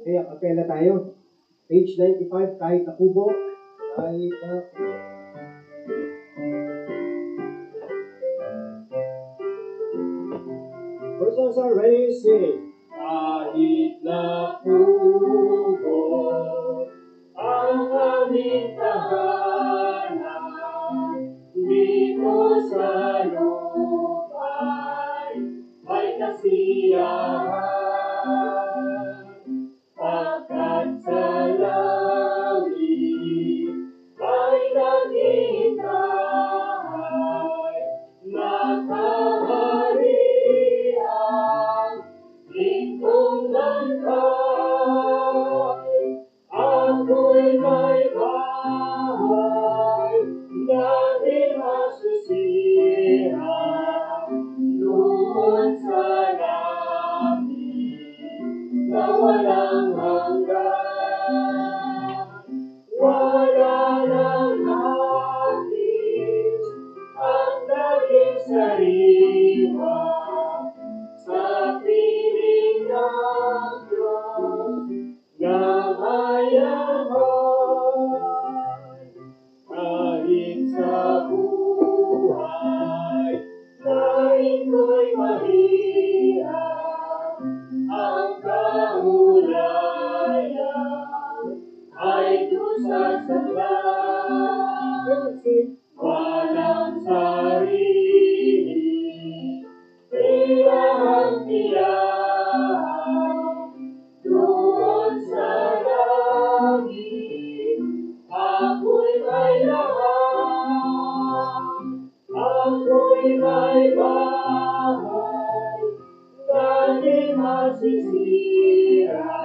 Kaya kapela tayo. Page 95, kahit na kubo. Kahit na kubo. Persons are ready to sing. Kahit na kubo ang aming tahanan, dito sa lupa'y may kasiyahan. Pagkat sa langit ay naghihintay, nakaharian, lingkong langkay. Ako'y may bahay na di masisira doon sa langit na walang hanggan. Wala nang hangis at naging sariwa sa piling ng Diyos na mayaman. Kahit sa buhay na ito'y mahirap, ang kahulayan ay dusa sa langit. Walang sarili, tirahang tiyan, doon sa langit. Ako'y may lahat, ako'y may bahay na di masisira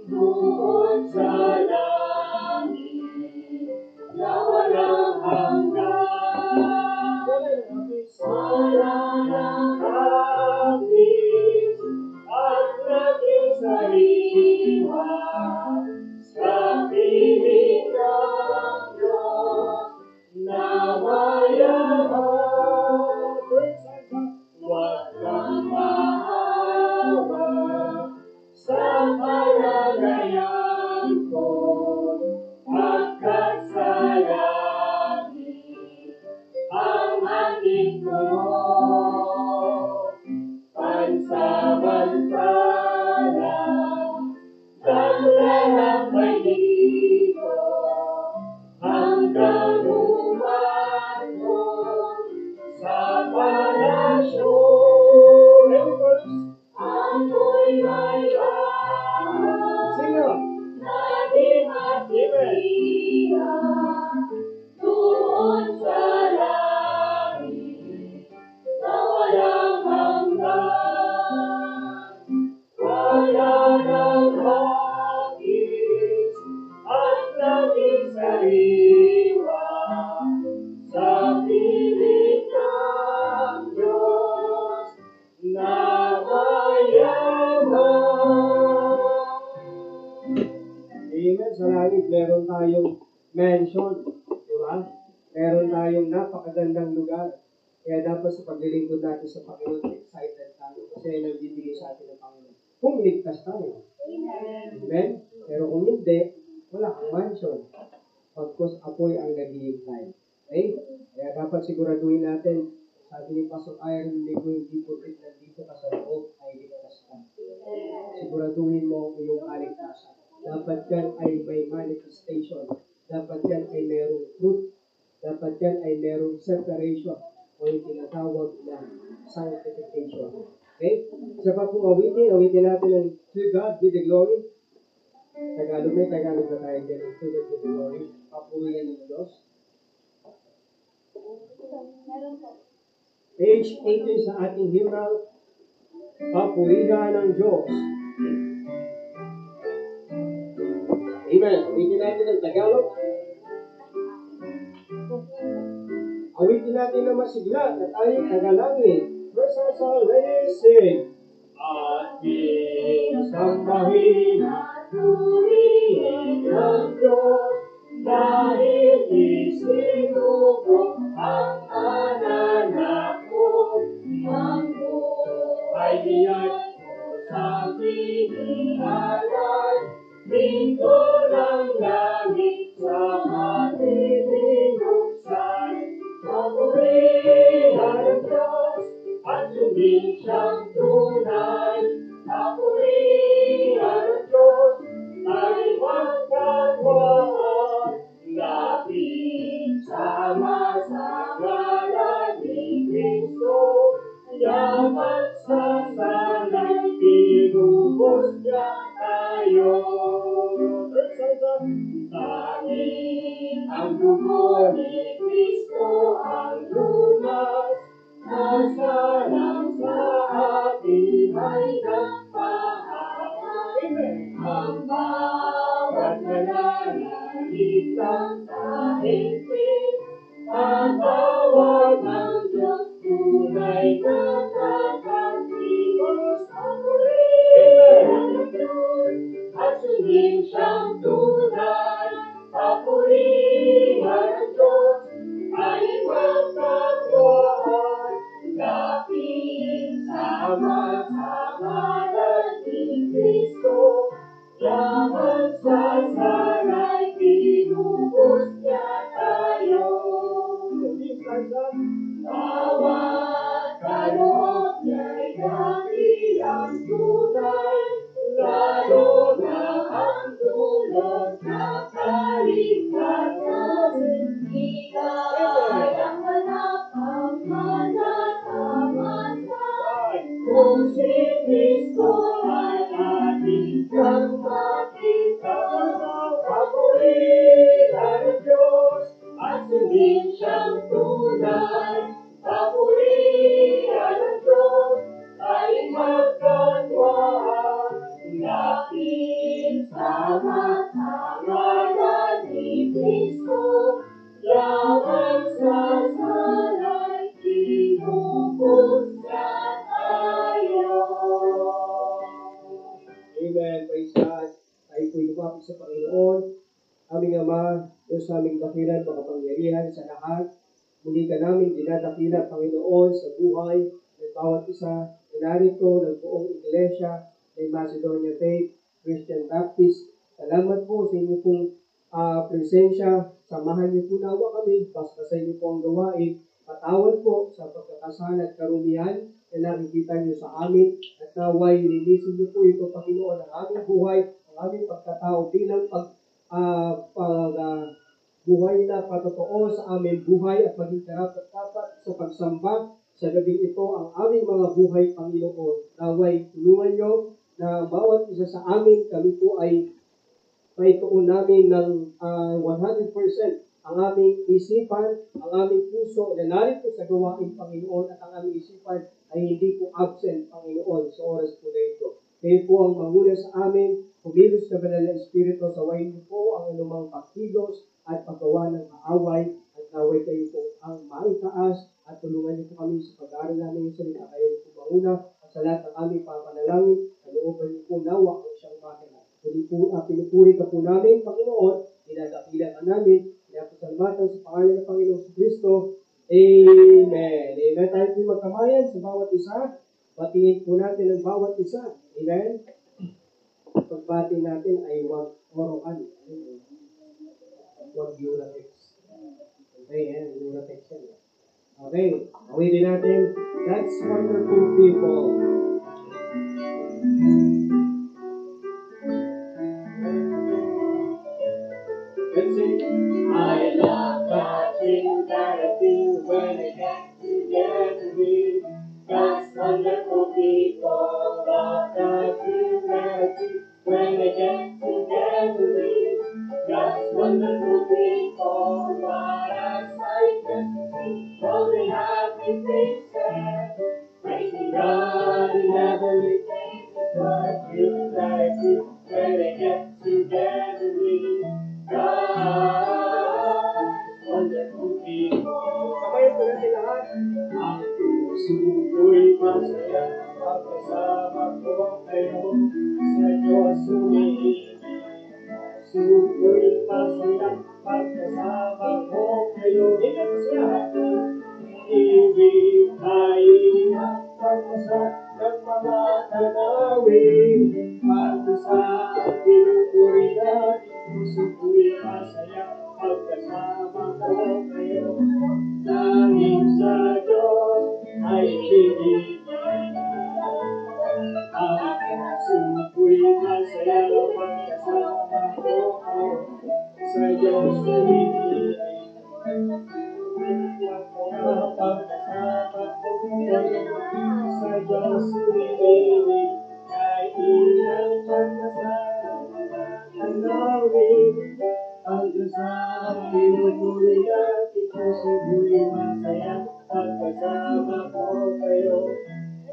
doon sa langit na walang hanggan. Wala nang hapis at naging sariwa sa piling ng Diyos na mayaman. Huwag kang maawa sa kalagayan ko, pagkat sa langit ang ating tulong. Pansamantala, naglalakbay dito hanggang umahon sa palasyo. Ako'y may bahay na di masisira doon sa langit na walang hanggan. Wala nang hangis at naging sariwa sa piling ng Diyos na mayaman. Amen. Sa langit, meron tayong mansion. Di ba? Meron tayong napakagandang lugar. Kaya dapat sa paglilingkod natin sa Panginoon, excited tayo. Kasi ay nagbibigay sa atin ng Panginoon. Kung ligtas tayo. Amen? Pero kung hindi, wala kang mansion. Pagkos apoy ang naghihintay. Okay? Kaya dapat siguraduhin natin, sabi ni Pastor Iron, hindi ko hindi putit na dito ka sa loob ay ligtas ka. Siguraduhin mo ang iyong kaligtasan. Dapat yan ay may manifestation. Dapat yan ay mayroong fruit. Dapat yan ay mayroong separation o yung tinatawag na sanctification. Okay? Sa pag-awitin natin ang To God be the glory. Tagalog, may Tagalog na tayo dyan. Ang tulad ni Glory. Papurihan ng Diyos. Page 18 sa ating hymnal. Papurihan ng Diyos. Amen. Awitin natin ang Tagalog. Awitin natin na masigla na tayo tagalangin. First of all, ready, sing. Ating sambahin at purihin ang Diyos dahil isinubok ang mananakot. Ang buhay niya't sa pinihalay, pinto ng langit sa ating binuksan. Papurihan ang Diyos at sundin siyang tunay. Papurihan ang Diyos ay magkatwaan. Lapit sama-sama ngalan ni Kristo, yaman sa sanay pinubos niya tayo. Tanging ang dugo ni Kristo ang lunas, nasalang sa ating ay nagpahamak. Ang bawat nananalitan sa higpit, ang bawat ng Diyos tunay na kakampilos. Papurihan ang Diyos at sundin siyang tunay. Papurihan ang Diyos ay magkatwaan. Lapit sama-sama ngalan ni Kristo, yaman sa sanay pinubos niya tayo. Bawat kaloob niya'y dakilang tunay, lalo na ang dulot na kaligtasan. Ika'y ang hanap ang manatamasan, kung si Kristo ay ating kang makita. Papurihan ang Diyos at sundin siyang tunay. Papurihan ang Diyos ay magkatwaan. Lapit sama-sama ngalan ni Kristo, yaman sa sanay pinubos niya tayo. Amen. Praise God. Tayo po'y lumapit sa Panginoon. Aming Ama, Diyos naming dakilan, makapangyarihan sa lahat. Muli ka namin dinadakila, Panginoon, sa buhay ng bawat isa na narito ng buong Iglesia ng Macedonia Faith Christian Baptist. Salamat po sa inyo pong presensya. Samahan niyo po nawa kami. Basta sa inyo po ang gawain. Patawad po sa pagkakasala at karumihan na nakikita niyo sa amin. At naway, linisin niyo po ito, Panginoon, ang aming buhay, ang aming pagkatao bilang buhay na patotoo sa aming buhay at maging karapat-dapat sa pagsamba sa gabing ito ang aming mga buhay, Panginoon. Naway, tulungan niyo na bawat isa sa amin, kami po ay paituon namin ng 100% ang aming isipan, ang aming puso na narito sa gawain, Panginoon, at ang aming isipan ay hindi po absent, Panginoon, sa oras po na ito. Kayo po ang manguna sa amin, kumilos na banal na Espiritu, sawayin niyo po ang anumang pagkilos at paggawa ng kaaway, at naway kayo po ang maitaas at tulungan niyo po kami sa pag-aaral namin yung salita. Kayo po manguna at sa lahat ng aming papanalangin, kalooban niyo po nawa ang siyang makina. Pinupuri ka po namin, Panginoon, dinadakila ka namin, pinapasalamatan sa pangalan ng Panginoong Kristo. Amen. Amen. Tayo po magkamayan sa bawat isa. Batiin po natin ang bawat isa. Amen. Pagbati natin ay huwag orokan. Huwag Uratex. Okay, yan. Uratex yan. Okay. Awitin natin. That's wonderful people. Let's sing. I love the things that I feel when I get together with God's wonderful people. Love the things that I feel when I get together. everything sad. Praising God in everything is what you like to when they get together with God. Wonderful people. Sabayan po natin lahat. Ang puso ko'y masaya pagkasama ko kayo sa Diyos umiibig. Puso ko'y masaya pagkasama ko kayo. Hindi masaya. Ibig ay ang pagpasat ng mga tanawin. Pagka sa pinupuri natin, puso ko'y masaya pagkasama ko kayo. Langit sa Diyos ay pinipili. Ang puso ko'y masaya pagkasama ko kayo. Sa Diyos pinipili. Pagkasama ko kayo. Sa Diyos pinipili. Kahit ilang pagkasama ang lawin. Hanggang sa pinupuri natin, puso ko'y masaya pagkasama ko kayo.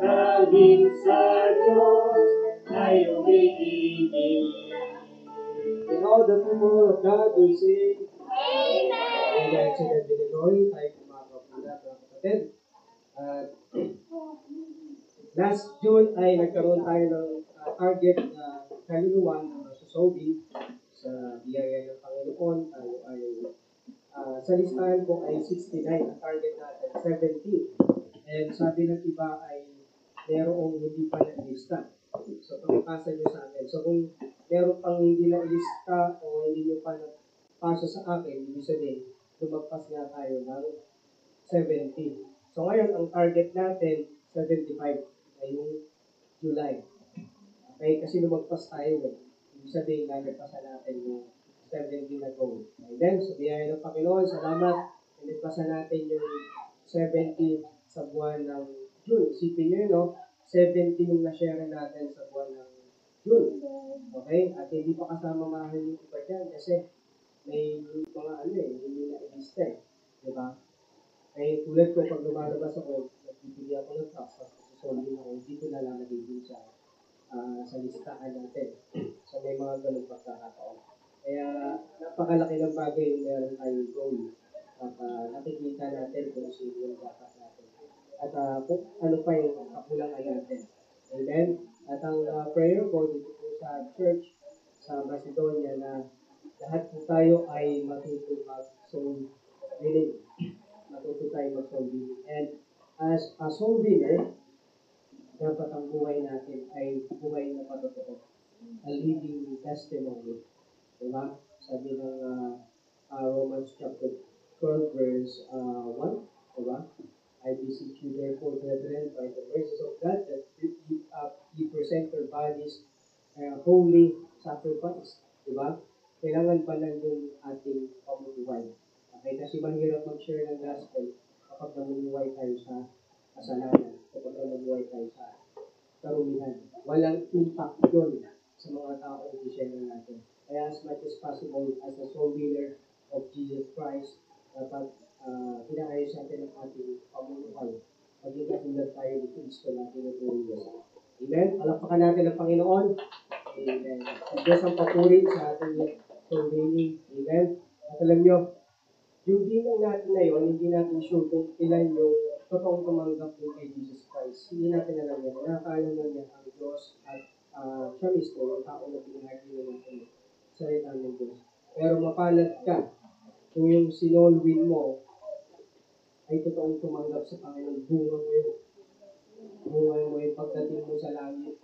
Laging sa Diyos ay umiibig. And all the people of God will say, Amen! Amen. So, nag-delivery tayo kung mga kapula at mga kapatid. Last June ay nagkaroon tayo ng target na kaluluwa na susobin sa biyaya ng Panginoon. Tayo ay sa listahan ko ay 69, ang target natin 70. And sabi ng iba ay merong hindi pa na-lista. So, pagkakasa nyo sa akin. So, kung meron pang hindi na-lista o hindi nyo pa napasa sa akin, ibig sabihin, lumagpas nga tayo ng 70. So, ngayon, ang target natin, 75, ay yung July. Okay? Kasi lumagpas tayo. Ibig sabihin, nalagpasan natin yung 70 na goal. And then, sa biyaya ng Panginoon, salamat. Nalagpasan natin yung 70 sa buwan ng June. Isipin nyo yun, no? 70 yung na-share natin sa buwan ng June. Okay? At hindi pa kasama mahal yung iba dyan kasi may mga hindi na-lista eh. Diba? Kaya tulad ko, pag lumalabas ako, nagbibili ako ng tax, susolving ako, hindi ko nalalagay din sa listahan natin. So may mga ganun pagkakataon. Kaya napakalaki ng bagay yung meron tayong goal. At nakikita natin kung sino yung dapat natin. At kung ano pa yung kakulangan natin. Amen? At ang prayer ko dito po sa church, sa Macedonia, na lahat po tayo ay matuto mag-soul winning. Matuto tayo mag-soul winning. And as a soul winner, dapat ang buhay natin ay buhay na patotoo. A living testimony. Diba? Sabi ng Romans chapter 12 verse 1. Diba? I beseech you therefore, brethren, by the mercies of God, that you present your bodies holy sacrifice. Diba? Kailangan pa lang yung ating pamumuhay. Okay? Kasi mahirap mag-share ng gospel kapag namumuhay tayo sa kasalanan, kapag namumuhay tayo sa karumihan. Walang impact yun sa mga taong i-share natin. Kaya as much as possible, as a soul winner of Jesus Christ, dapat inaayos natin ang ating pamumuhay. Maging katulad tayo ni Kristo na tinutulungan. Amen? Palakpakan natin ang Panginoon. Amen. At Diyos ang papuri sa ating soul winning. Amen? At alam nyo, yung bilang natin na yun, hindi natin sure kung ilan yung totoong tumanggap yung kay Jesus Christ. Hindi natin alam yan. Nakakaalam lang yan ang Diyos at siya mismo, yung tao na pinahagi na natin salita ng Diyos. Pero mapalad ka kung yung sinolwin mo ay totoong tumanggap sa Panginoon. Bunga mo yun. Bunga mo yung pagdating mo sa langit,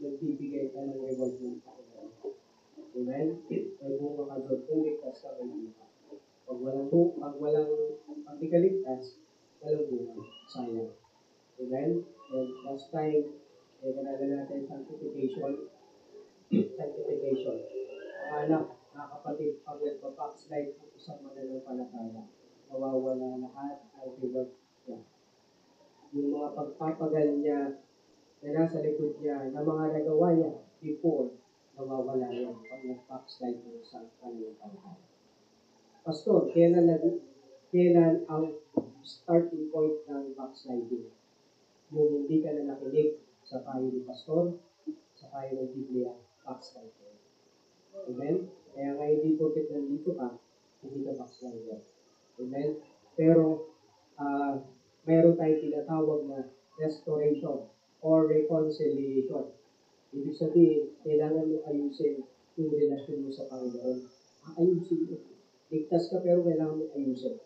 nagbibigay ka ng reward ng Panginoon. Amen? May bunga ka doon. Kung ligtas ka, may bunga. Pag pag ikaligtas, walang bunga. Sayang. Amen? And last time, kanala natin sanctification. Sanctification. Anak, mga kapatid, pag nagpa-backslide ang isang mananampalataya, nawawala lahat ng reward niya. Yung mga pagpapagal niya na nasa likod niya, na mga nagawa niya before, nawawala yan pag nag-backslide ng isang mananampalataya. Pastor, kailan ang starting point ng backsliding. Yung hindi ka na nakinig sa payo ni pastor, sa payo ng Biblia, backsliding. Amen? Kaya nga hindi porket nandito ka, hindi ka backslider. Amen? Pero, meron tayong tinatawag na restoration or reconciliation. Ibig sabihin, kailangan mo ayusin yung relasyon mo sa Panginoon. Ayusin mo. Ligtas ka pero kailangan mo ayusin.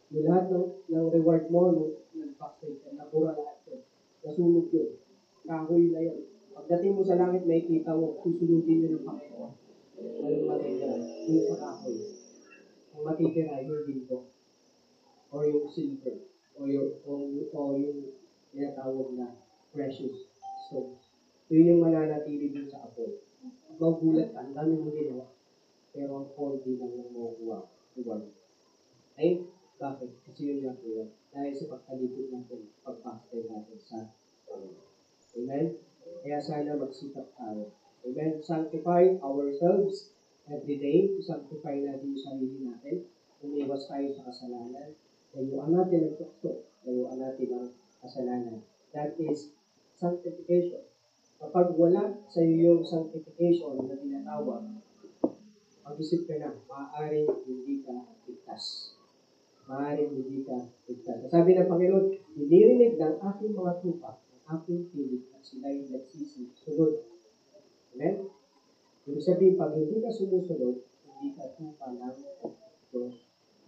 Yung lahat ng reward mo, ng backside ka, napura lahat yun. Nasunog yun. Kahoy na yun. Pagdating mo sa langit, may kita mo, susunugin yun ng Panginoon. Anong matitira? Yung sa kahoy. Ang matitira, yung ginto. Or yung silver. O yung tinatawag na precious stones. Yun yung mananatili din sa apoy. Magulat ka, ang dami mong ginawa. Pero ang konti lang yung makukuha. Reward. Ay, bakit? Kasi yun nga po yun. Dahil sa pagkalikod natin, pagpastay natin sa Amen? Kaya sana magsikap tayo. Amen? Sanctify ourselves every day. Sanctify natin yung sarili natin. Umiwas tayo sa kasalanan. Layuan natin ang tukso. Layuan natin ang kasalanan. That is sanctification. Kapag wala sa iyo yung sanctification na tinatawag, mag-isip ka na, maaaring hindi ka ligtas. Maaaring hindi ka ligtas. Sabi ng Panginoon, hinirinig ng aking mga tupa, ang aking pilit, at sila'y nagsisi, sunod. Amen? Ibig sabihin, pag hindi ka sumusunod, hindi ka tupa ng Diyos.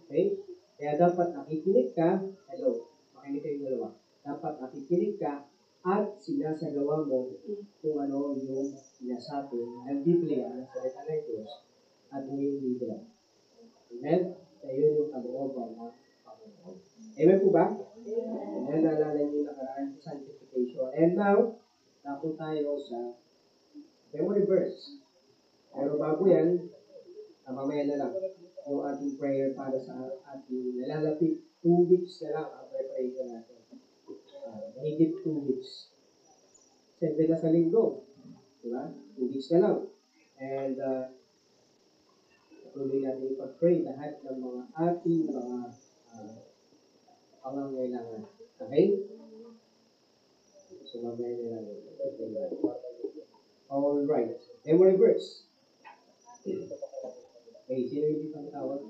Okay? Kaya dapat nakikinig ka, hello, makinig kayong dalawa. Dapat nakikinig ka at sinasagawa mo kung ano yung sinasabi ng Biblia, ng salita ng Diyos, at yung Biblia. Amen? Kaya yun yung kalooban ng Panginoon. Amen po ba? Amen, naalala niyo yung nakaraan sa sanctification. And now, tapos tayo sa memory verse. Pero bago yan, mamaya na lang yung ating prayer para sa ating nalalapit 2 weeks na lang ang preparation natin. Higit 2 weeks. 7 na sa linggo. Diba? 2 weeks na lang. And tuloy natin ipag-pray lahat ng mga ating mga pangangailangan. Okay? So, mamaya na lang. Alright. Memory verse. Okay, sino yung hindi pang-tawag?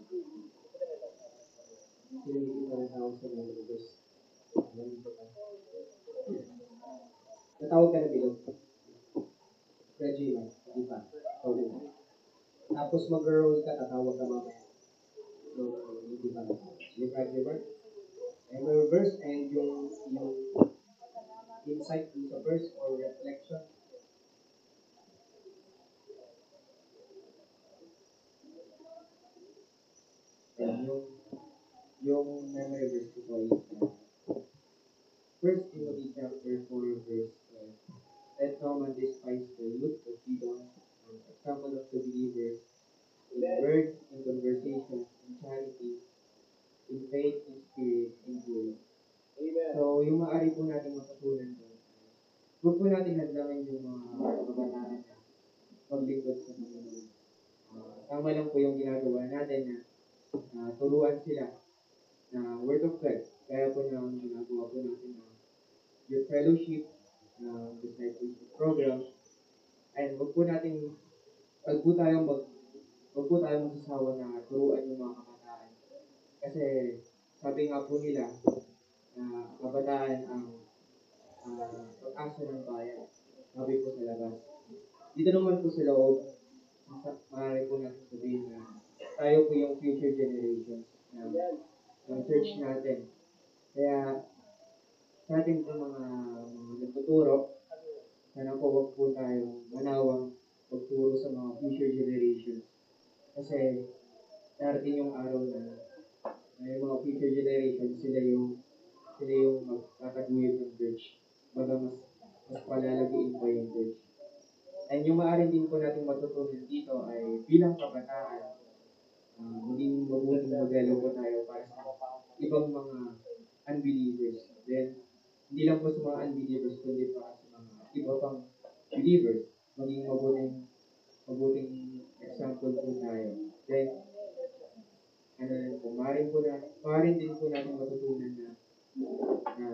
Sino yung hindi pang-tawag sa memory verse? Natawag ka na bilog. Reggie, hindi pa. Tapos mag-roll ka, tatawag ka mamaya. So, hindi pa natawag. Memory verse and yung insight sa verse or reflection. And yung memory verse ko po is First Timothy chapter 4 verse 12. Let no man despise the youth of freedom, an example of the believers, in word, in conversation, in charity, in faith, in spirit, in joy. So, yung maaari po natin matutunan doon, huwag po natin hadlangan yung mga kabataan na paglingkod sa Panginoon. Tama lang po yung ginagawa natin na turuan sila na Word of God. Kaya po na ginagawa po natin na youth fellowship, na discipleship program, and huwag po tayong magsasawa na turuan yung mga kabataan. Kasi sabi nga po nila na kabataan ang pag-asa ng bayan. Sabi po sa labas. Dito naman po sa loob, maaari po natin sabihin na tayo po yung future generation ng church natin. Kaya sa ating po mga nagtuturo, sana po wag po tayong manawang magturo sa mga future generations. Kasi darating yung araw na yung mga future generations, sila yung magkakaguyod ng church. Baga mas palalagiin pa yung church. And yung maaaring din po natin matutunan dito ay bilang kabataan, maging mabuting modelo po tayo para sa ibang mga unbelievers. Then, hindi lang po sa mga unbelievers, kundi para sa mga iba pang believers, maging mabuting example po tayo. Then, ano rin po, maaaring din po natin matutunan na na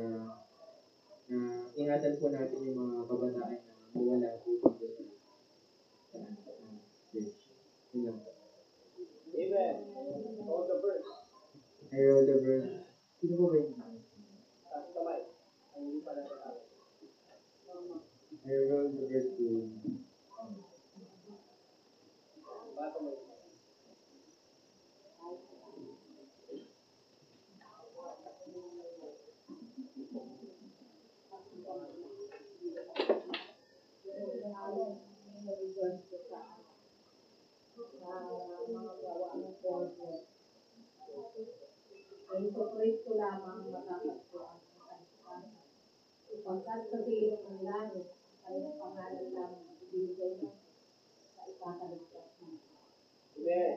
na ingatan po natin yung mga kabataan na mawala po dito sa church. Yun lang po. Amen. All the verse. I wrote the verse. Sino po ba yun? Taas kamay. Ang hindi pa nakakawin. I wrote the verse to Baka mo. Ay ito Kristo lamang matatagpuan ang kaligtasan. Ipagkat sa silong ng langit, kanyang pangalan lamang ibigay mo sa ikakaligtas mo. Amen.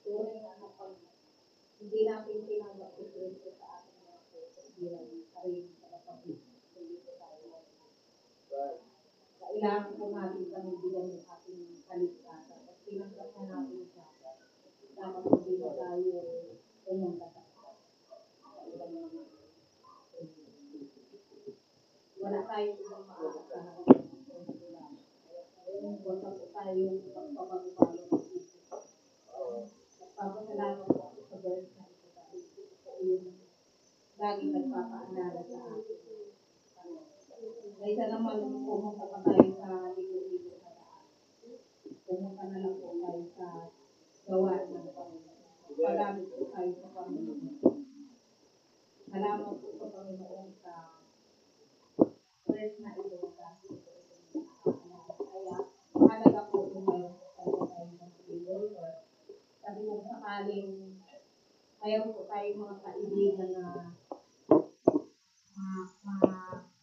Tunay na kapag hindi natin tinanggap si Kristo sa ating mga puso bilang sarili sa kapatid, hindi ko tayo. Right. Kailangan po natin pamibigyan ng ating kaligtasan. At tinanggap na natin siya. Dapat hindi na tayo pumunta sa ibang mga wala tayong ibang maaasahan ng Kristo lang. Ngayon, wala po tayong pagpapagpalo ng isip. Nagpapasalamat po ako sa verse na ito dahil ito po yung laging nagpapaalala sa atin. Kaysa naman pumunta pa tayo sa ligo-ligo na daan. Pumunta na lang po tayo sa gawa ng Panginoon. Pagamit po tayo sa Panginoon. Salamat po sa Panginoon sa verse na ito kasi ito kaya mahalaga po kung mayroon po tayo ng believer. Kasi kung sakaling mayroon po tayong mga kaibigan na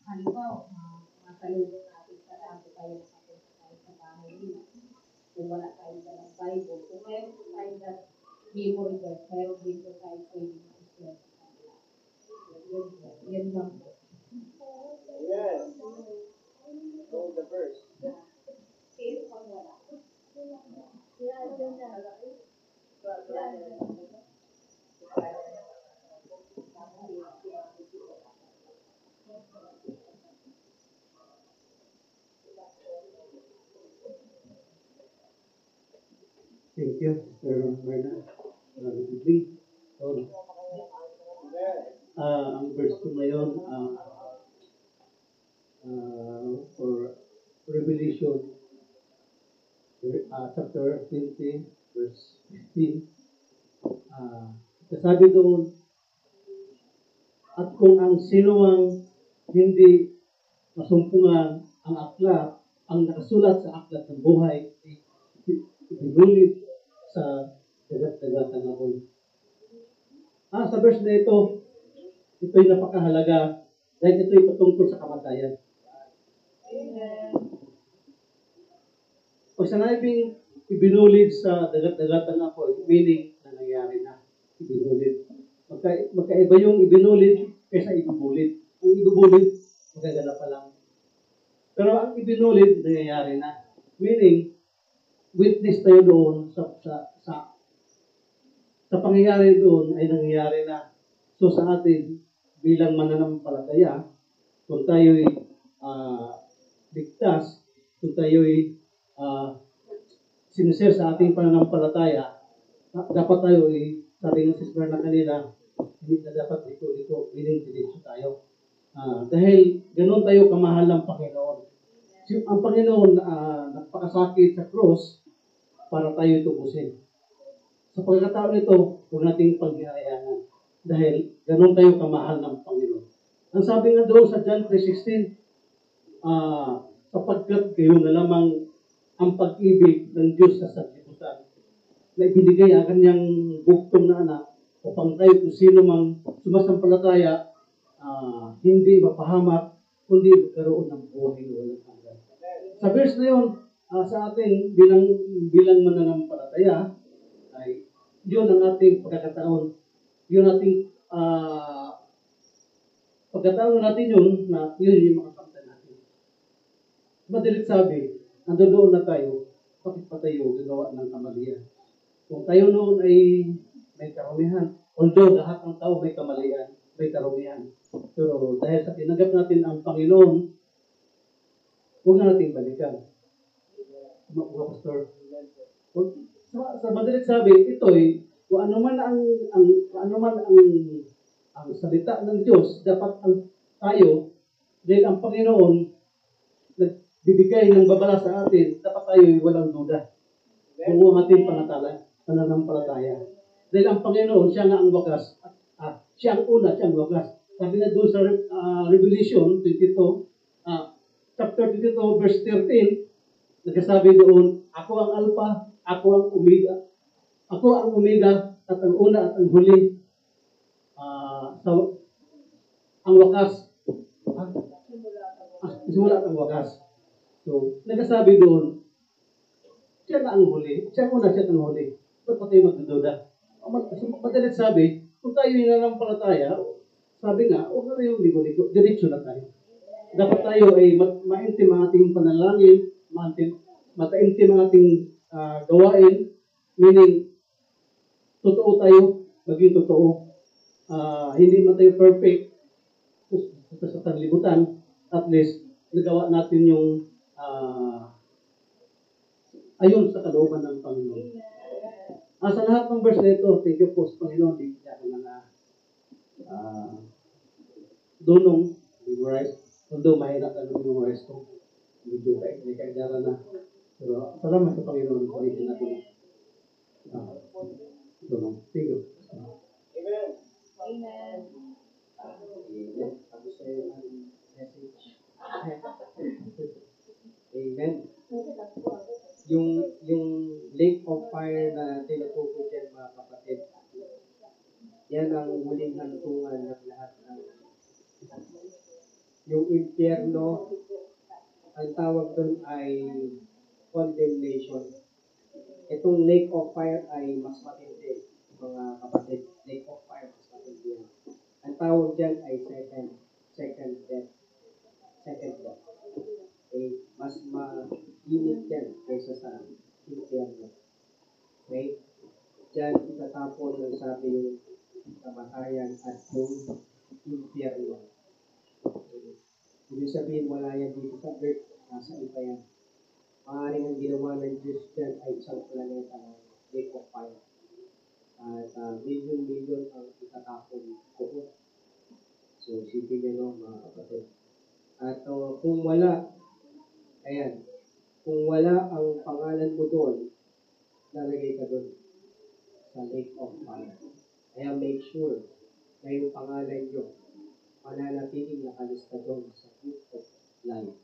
halimbawa, masalubong natin sa dami tayo nakapunta tayo sa bahay nila. Kung wala tayong dalang Bible, kung mayroon po tayo na memory verse, mayroon din po tayo pwede mag-share sa kanila. Yan lang po. Amen. All the verse. Sino pang wala? Thank you, Sir Bernard. Good. Amen. Ang verse ko ngayon, for Revelation, chapter 20, verse 15. Kasabi doon, at kung ang sinuwang hindi masumpungan ang aklat, ang nakasulat sa aklat ng buhay, ibinulit sa dagat-dagatan ako. Sa verse na ito'y napakahalaga dahil ito'y patungkol sa kamatayan. Pag sinabing ibinulid sa dagat-dagatan ako, meaning na nangyari na. Ibinulid. Magkaiba yung ibinulid kaysa ibubulid. Ang ibubulid, magagana pa lang. Pero ang ibinulid, nangyayari na. Meaning, witness tayo doon sa pangyayari doon ay nangyayari na. So sa atin, bilang mananampalataya, kung tayo'y ligtas, kung tayo'y sincere sa ating pananampalataya, dapat tayo sabi ng sister na kanila, hindi na dapat dito, binindidicho tayo. Dahil ganoon tayo kamahal ng Panginoon. Ang Panginoon nagpakasakit sa cross para tayo tubusin. Sa pagkakataon nito, huwag nating paghihayanan. Dahil ganoon tayo kamahal ng Panginoon. Ang sabi nga doon sa John 3:16, sapagkat kayo na lamang ang pag-ibig ng Diyos sa sanlibutan na ibinigay ang kanyang buktong na anak upang tayo kung sino mang sumasampalataya hindi mapahamak kundi magkaroon ng buhay na walang hanggan. Sa verse na yun, sa atin bilang mananampalataya ay yun ang ating pagkakataon. Yun ating pagkataon natin yun na yun yung makakamtan natin. Madalit sabi, nandoon na tayo, bakit pa tayo gagawa ng kamalian? Kung tayo noon ay may karamihan. Although lahat ng tao may kamalian, may karamihan. Pero dahil sa tinanggap natin ang Panginoon, huwag na natin balikan. Mga pastor. Sa madalit sabi, ito'y kung ano man ang salita ng Diyos, dapat tayo, dahil ang Panginoon nagbibigay ng babala sa atin, dapat tayo walang duda. Kung ang ating pananampalataya. Dahil ang Panginoon, siya nga ang wakas. Siya ang una, siya ang wakas. Sabi na doon sa Revelation 22, chapter 22, verse 13, nagsasabi doon, ako ang Alpha, ako ang Omega. Ako ang Omega at ang una at ang huli. Ang wakas. Simula at ang wakas. So, nagsasabi doon, siya na ang huli. Siya ang una, siya ang huli. Ba't pa tayo magdududa? Madalit sabi, kung tayo hinanampalataya, sabi nga, huwag na tayong ligo-ligo. Diretso na tayo. Dapat tayo ay maintim ang ating panalangin, mataintim ang ating gawain, meaning, totoo tayo, maging totoo. Hindi man tayo perfect sa sanlibutan, at least, nagawa natin yung ayon sa kalooban ng Panginoon. Sa lahat ng verse na ito, thank you po sa Panginoon, di ako na dunong, memorize, although mahirap ang memorize ko. Medyo may kaigara na. Pero salamat sa Panginoon, palitin natin. Dunong. Thank you. Amen. Amen. Tapos tayo ang message. Amen. Yung lake of fire na tinutukoy dyan, mga kapatid, yan ang huling hantungan ng lahat ng yung impyerno. Ang tawag doon ay condemnation. Itong lake of fire ay mas matindi, mga kapatid. Lake of fire mas matindi yan. Ang tawag dyan ay second death. Okay? Mas mainit yan kaysa sa impyerno. Okay? Diyan itatapon ng sabi yung kamatayan at yung impyerno. Okay? Ibig sabihin, wala yan dito sa earth, nasa iba yan. Maaaring ang ginawa ng Diyos dyan ay isang planeta ng lake of fire. At million ang itatapon ko. So, isipin nyo, no, mga kapatid. At kung wala, ayan, kung wala ang pangalan mo doon, lalagay ka doon sa lake of fire. Kaya make sure na yung pangalan nyo mananatiling nakalista doon sa book of life.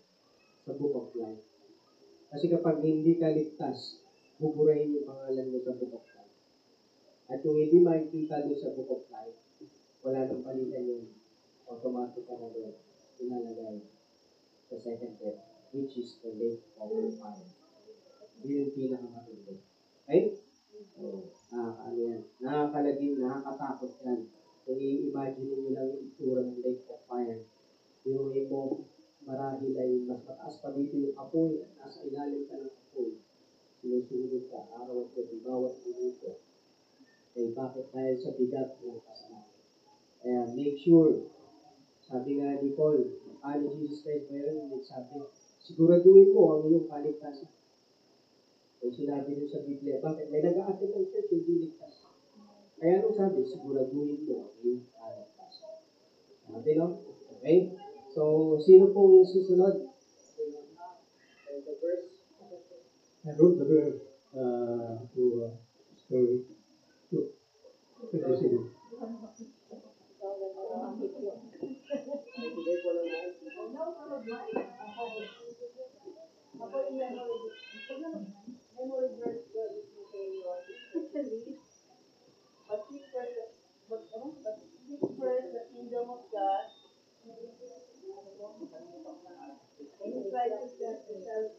Sa book of life. Kasi kapag hindi ka ligtas, buburahin yung pangalan mo sa book of life. At kung hindi makikita doon sa book of life, wala nang palitan yun. Automatic ka na doon. Ilalagay sa second death, which is the lake of fire. Yun yung pinakamatindi. Okay? So, ano yan? Nakakalaging, nakakatakot yan. Kung i-imagine nyo lang yung itsura ng lake of fire, yung mo, marahil ay mas mataas pa dito yung apoy at nasa ilalim ka ng apoy. Sinusunod ka, araw at gabi, bawat minuto. Eh, bakit? Dahil sa bigat ng kasalanan. Kaya make sure, sabi nga ni Paul, ni Jesus Christ mayroon nagsabi, siguraduhin mo ang iyong kaligtasan. Kung sinabi nyo sa Biblia, bakit? May nag-aatin ng church, hindi ligtas. Kaya nung sabi, siguraduhin mo ang iyong kaligtasan. Sabi, no? Okay? So, sino pong susunod? The verse? I wrote the verse to story. President. Nagbigay ko lang yan. Ako yung memory verse ko is especially, but seek first the kingdom of God and His righteousness,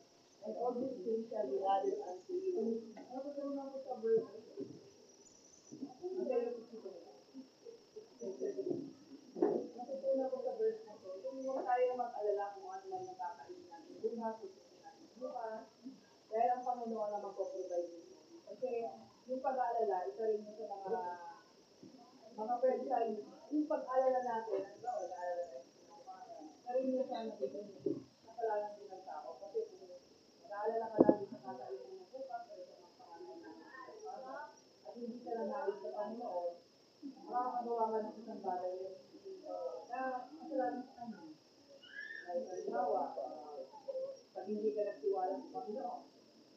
and all these things shall be added unto you. Natutunan ko sa verse. Natutunan ko sa verse na to. Kung huwag tayo mag-alala kung ano man nakakainin natin, bukas, susunod natin bukas, dahil ang Panginoon na magpo-provide nito. Kasi yung pag-aalala, isa rin yung sa mga nagiging kasalanan din ng tao. Kasi kung nag-aalala ka lagi sa kakailan mo bukas o sa mga pangalan na at hindi ka nanalig sa Panginoon, makakagawa ka ng isang bagay na kasalanan sa Kanya. Ay, halimbawa, pag hindi ka nagtiwala sa Panginoon,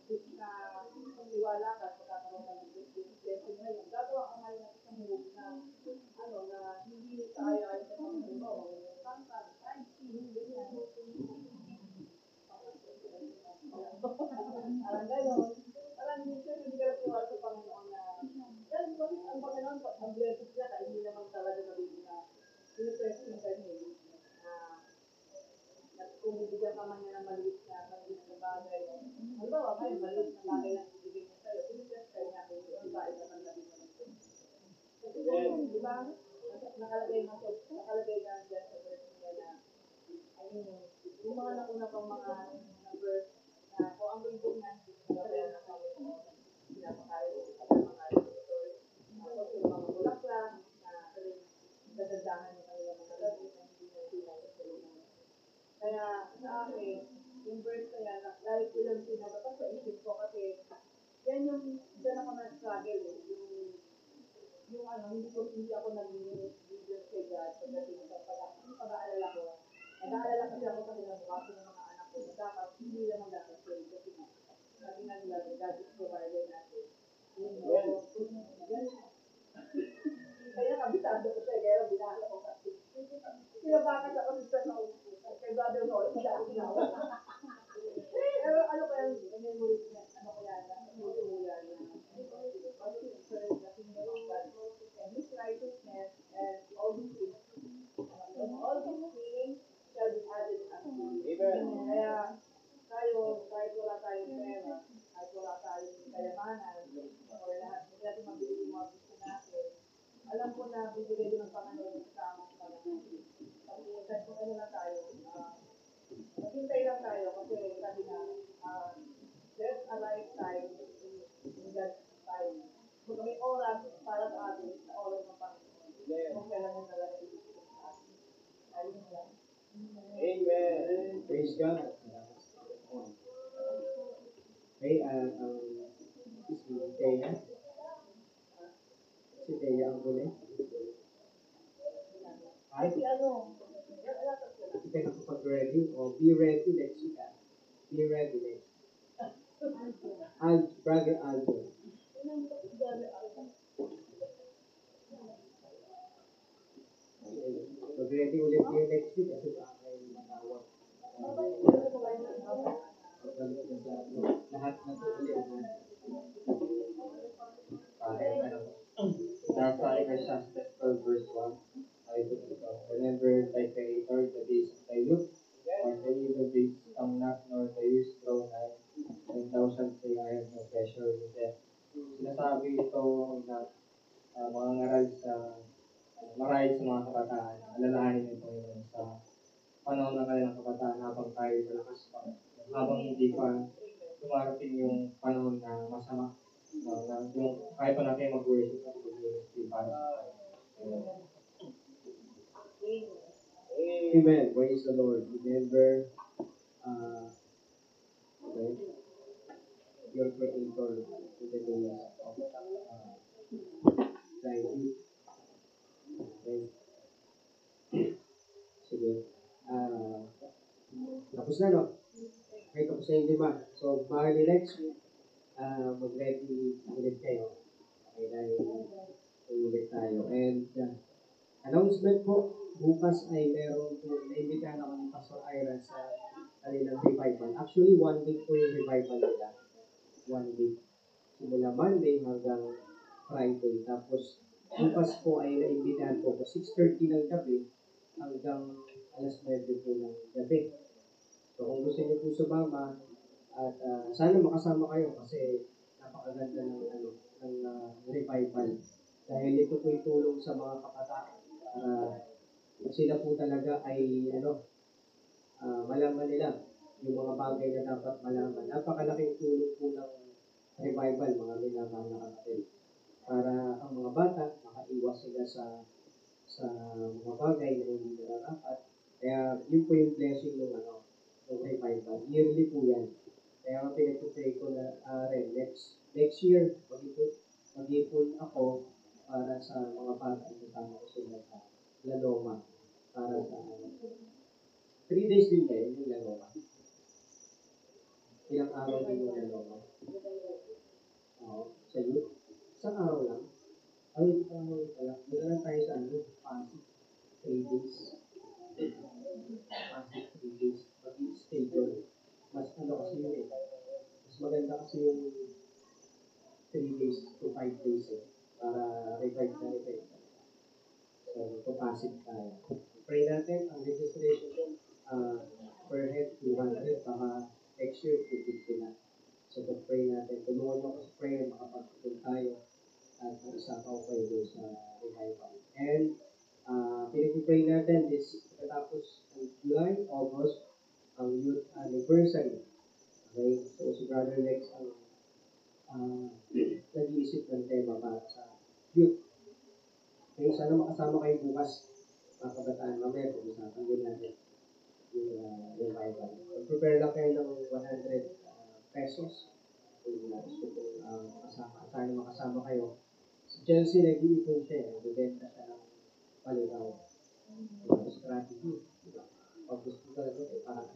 na tiwala ka at magkakaroon ka ng blessing ngayon, gagawa ka ngayon ng isang move na na hindi kaya sa Panginoon. Parang gano'n. Parang minsan hindi ka nagtiwala sa Panginoon na yan, ang Panginoon, ang blessing niya, kahit hindi naman talaga nabibig na pinipression ka niya na kung bibigyan ka man niya ng maliit na bagay. Halimbawa, ngayon, maliit na bagay na ibigay niya sa'yo, pinipression ka niya kung yung bagay na tanggapin mo ng Diyos. Kasi di ba, nakalagay na dyan sa verse niya na, yung mga nauna pang mga verse na kung ang reason nga hindi sila kaya na Panginoon, pinapakain mo sa pinapakain mo ito. Tapos yung mga bulaklak na dadagdahan ng kanilang mga gabi na hindi na sila sa lumayan. Kaya sa akin, yung verse na yan, dahil ko lang sinagapan sa isip ko kasi yan yung dyan ako na-struggle hindi ako naging leader kay God pagdating sa pag-aalala ko. Nag-aalala kasi ako sa kinabukasan ng mga anak ko na dapat hindi lang dapat pray kasi sabi nga nila God is provider natin. Kaya kabisado ko siya, kaya binasa ko kasi. Sinabakas ako sa kay brother Noel, hindi ako ginawa. Pero ano ko yan, memory niya, ano ko yan, and his righteousness and all these things shall be added unto you. Kaya tayo, kahit wala tayong pera, kahit wala tayong kayamanan, or lahat, hindi natin mabili yung mga gusto natin, alam ko na bibigay din ng Panginoon sa tamang panahon. Pag-iingat kung ano lang tayo, maghintay lang tayo kasi sabi nga, there's a lifetime in God's time. So may oras para sa atin sa oras ng Panginoon. Kung kailan mo talaga ibigay sa atin. Ayun lang. Amen. Praise God. Okay, si Thea ang huli. Ay, si ano? Hindi ka nakapag-ready o be ready next week. Be ready next week. Brother Aldo. Mag-ready ulit kayo next week kasi baka kayo matawag. Pagbalik na sa lahat na ulit na. Nasa Ecclesiastes 12 verse 1. Remember thy Creator, the days of thy youth, or the evil days come not, nor the years draw nigh, and thou shalt say, I have no pleasure in death. Sinasabi ito na mga ngaral sa marahil sa mga kabataan, alalahanin ng Panginoon sa panahon ng kanilang kabataan habang tayo malakas pa, habang hindi pa dumarating yung panahon na masama, na yung kahit pa natin mag-worship at mag-ministry para sa Panginoon. Amen. Praise the Lord. Remember, your Creator in the days of thy youth. Okay. Sige. Tapos na, no? Okay, tapos na yung 5. So, bali next week, mag-ready ulit kayo. Okay, dahil ulit tayo. And, announcement po, bukas ay meron po, naimbitahan ako ni Pastor Ira sa kanilang revival. Actually, 1 week po yung revival nila. 1 week. Simula Monday hanggang Friday. Tapos, bukas po ay naimbitahan po 6:30 ng gabi hanggang alas 9 po ng gabi. So, kung gusto niyo po sumama, at sana makasama kayo kasi napakaganda ng revival. Dahil ito po itulong sa mga kabataan para sila po talaga ay malaman nila yung mga bagay na dapat malaman. Napakalaking tulong po ng revival, mga minamahal na kapatid. Para ang mga bata, makaiwas sila sa mga bagay na hindi nararapat. Kaya yun po yung blessing ng ng revival. Yearly po yan. Kaya nga pinag-pray ko na rin, next year, mag-ipon ako para sa mga bata na kasama ko sila sa Laloma. Para sa 3 days din kayo yung Laloma. Ilang araw din yung Laloma. Sa youth. Sa araw lang. Ay, wala. Doon lang tayo sa Pasig. 3 days. Pasig 3 days. Mag-stay doon. Mas kasi yun eh. Mas maganda kasi yung 3 days to 5 days eh. Para revive na revive. So, papasig tayo. Pray natin, ang registration per head 200, baka next year 250 na. So, pray natin. Tulungan mo ako sa prayer, makapagpapun tayo at mag-usapaw kayo doon sa revival. And, pinag-pray natin this katapos ng July, August, ang youth anniversary. Okay? So, si Brother Lex ang nag-iisip ng tema para sa youth. Okay, sana makasama kayo bukas, mga kabataan. Mamaya, pag-usapan din natin yung revival. Prepare lang kayo ng 100 pesos. Kung gusto ko makasama. Sana makasama kayo. Si Chelsea, nag-iipon siya. Nagbibenta siya ng palitaw. Strategy. Pag gusto ko talaga, parang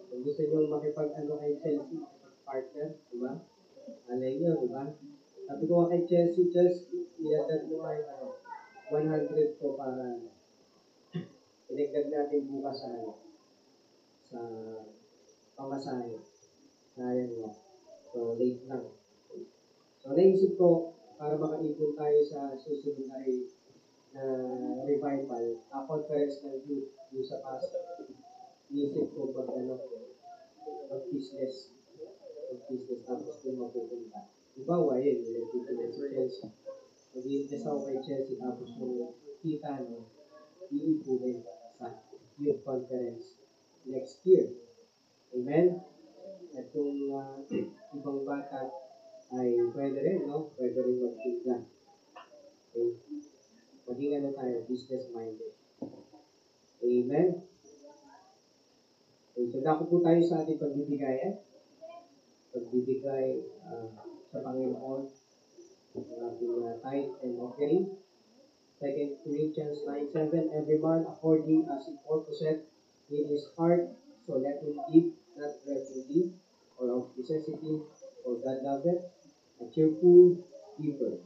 kung gusto nyo makipag-ano kay Chelsea, makipag-partner, diba? Alay nyo, diba? Sabi ko kay Chelsea, ilagdag mo ay 100 ko para ilagdag natin bukas sa pamasahe. Sayang mo. So, late lang. So, naisip ko, para makaipon tayo sa susunod na revival, conference ng youth yung sa Pasig. Naisip ko mag-business. Mag-business tapos kung mapupunta. Ibawa yun, nag-business si Chelsea. Mag-i-invest ako kay Chelsea tapos kung kita iipunin sa youth conference next year. Amen? At kung ibang bata ay pwede rin, no? Pwede rin mag-tigla. Okay? Maging tayo, business-minded. Amen? Okay, so dako po tayo sa ating pagbibigayan. Pagbibigay sa Panginoon ng ating tithe and offering. 2 Corinthians 9:7, every man according as he purposeth in his heart, so let him give, not grudgingly, or of necessity, for God loveth a cheerful giver.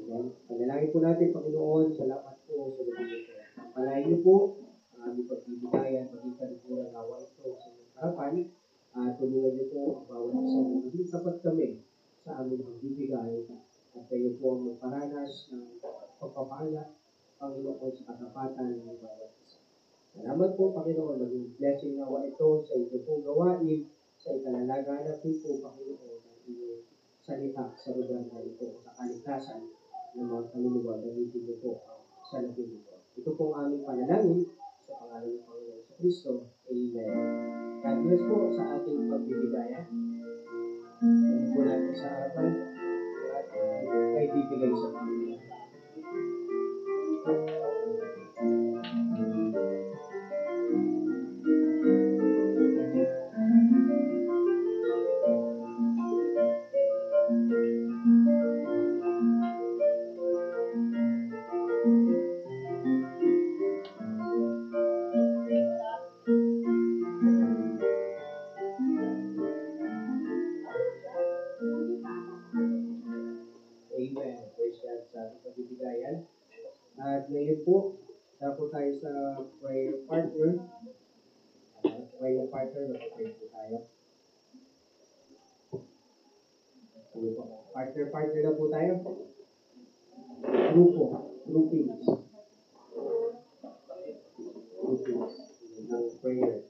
Amen. Panalangin po natin, Panginoon, salamat po sa lahat. Palayan niyo po ang aming pagbibigayan, maging kanikulang awa ito sa inyong harapan. Tulungan niyo po ang bawat isa na maging sapat kami sa aming pagbibigay at kayo po ang magparanas ng pagpapala, Panginoon, sa katapatan ng bawat isa. Salamat po, Panginoon, maging blessing nawa ito sa inyo pong gawain, sa ikalalaganapin po, Panginoon, ng inyong salita sa lugar na ito, sa kaligtasan ng mga kaluluwa na dito po sa labing ito. Ito pong aming panalangin sa pangalan ng Panginoon sa Kristo. Amen. God bless po sa ating pagbibigayan. Hindi po natin sa harapan at ay bibigay sa Panginoon. Amen. Praise God sa ating pagbibigayan. At ngayon po, po tayo sa prayer partner. Prayer partner, mag-pray po tayo. Partner na po tayo. Groupings ng prayer.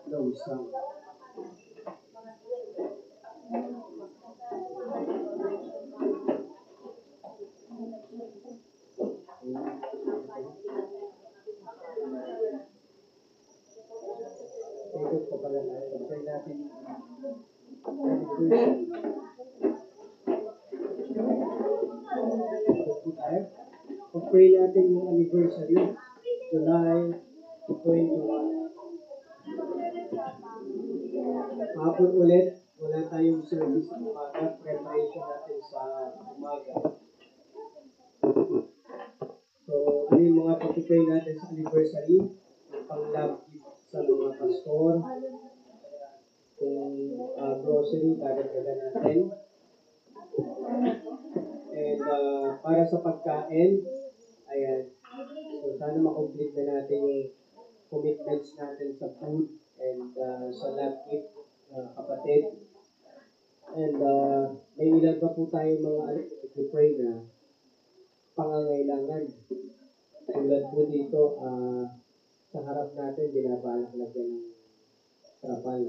Close lang. Ikot ko pala tayo. Try natin anniversary. Ikot po tayo. Pag-pray natin yung anniversary. July 21. Hapon ulit, wala tayong service sa umaga. Preparation natin sa umaga. So, ano yung mga pag-pray natin sa anniversary? Pang-love gift sa mga pastor. Kung grocery, dadagdagan natin. And para sa pagkain, ayan. So, sana makomplete na natin yung commitments natin sa food and sa love gift, kapatid. And may ilan pa po tayo mga pray na pangangailangan. Tulad po dito, sa harap natin, binabalak lagyan ng trapal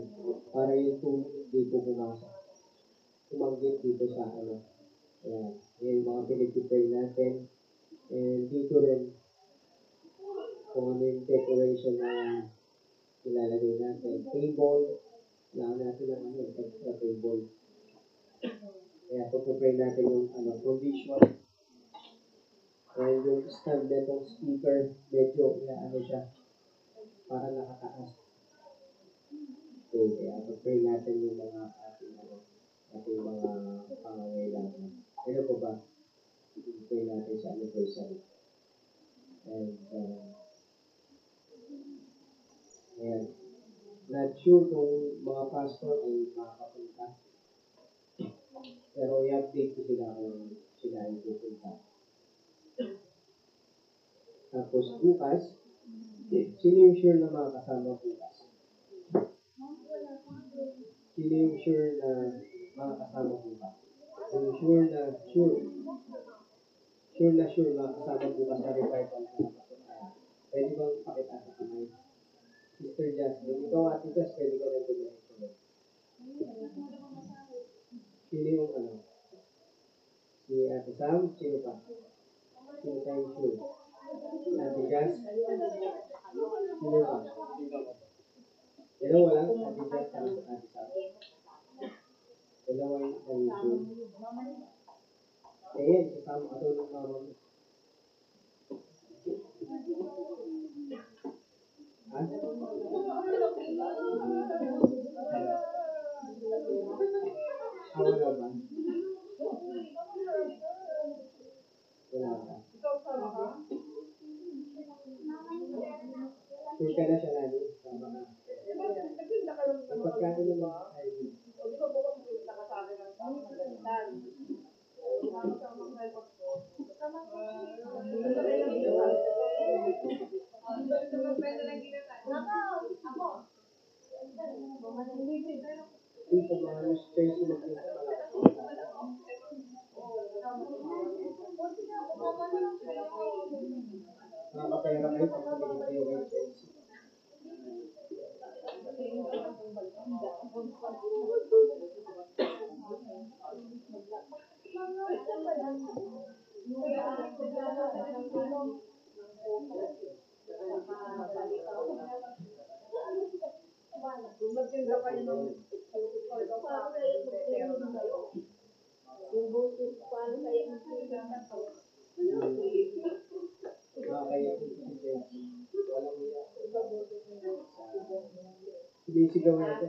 para yung tubig hindi po pumasok. Tumanggit dito sa ano. Ayan. Yung mga pinag-pray natin. And dito rin, kung ano yung decoration na ilalagay natin. Table, kailangan natin ng extra table. Kaya pupupray natin yung provision. And yung stand netong speaker, medyo siya, para nakataas. Okay, kaya pupray natin yung mga ating mga pangangailangan. Ano po ba? Pupray natin sa anniversary. And ayan. Not sure kung mga pastor ay makapunta. Pero i-update ko sila kung sila ay pupunta. Tapos bukas, sino yung sure na makakasama bukas? Sino yung sure na makakasama bukas? Yung sure makakasama bukas sa revival na pwede bang pakita sa kamay? Sister Jasmine, ikaw Ate Jas, pwede ka rin tuloy. Sino yung si Ate Sam, sino pa? Sino tayong sure? Ate Jas? Sino pa? Dalawa lang, Ate Jas, tapos Ate Sam. Dalawa yung sure. Eh, kasama ka doon ng mama mo. Ha? Wala ba? Wala ba? Sure ka na siya lagi? Tama ka. Ang pagkain ng mga ID. Hindi po mga space na nakapera kayo pag pagkain kayo kayo space. Kaya po si Jency. Walang niya. Sinisigaw natin.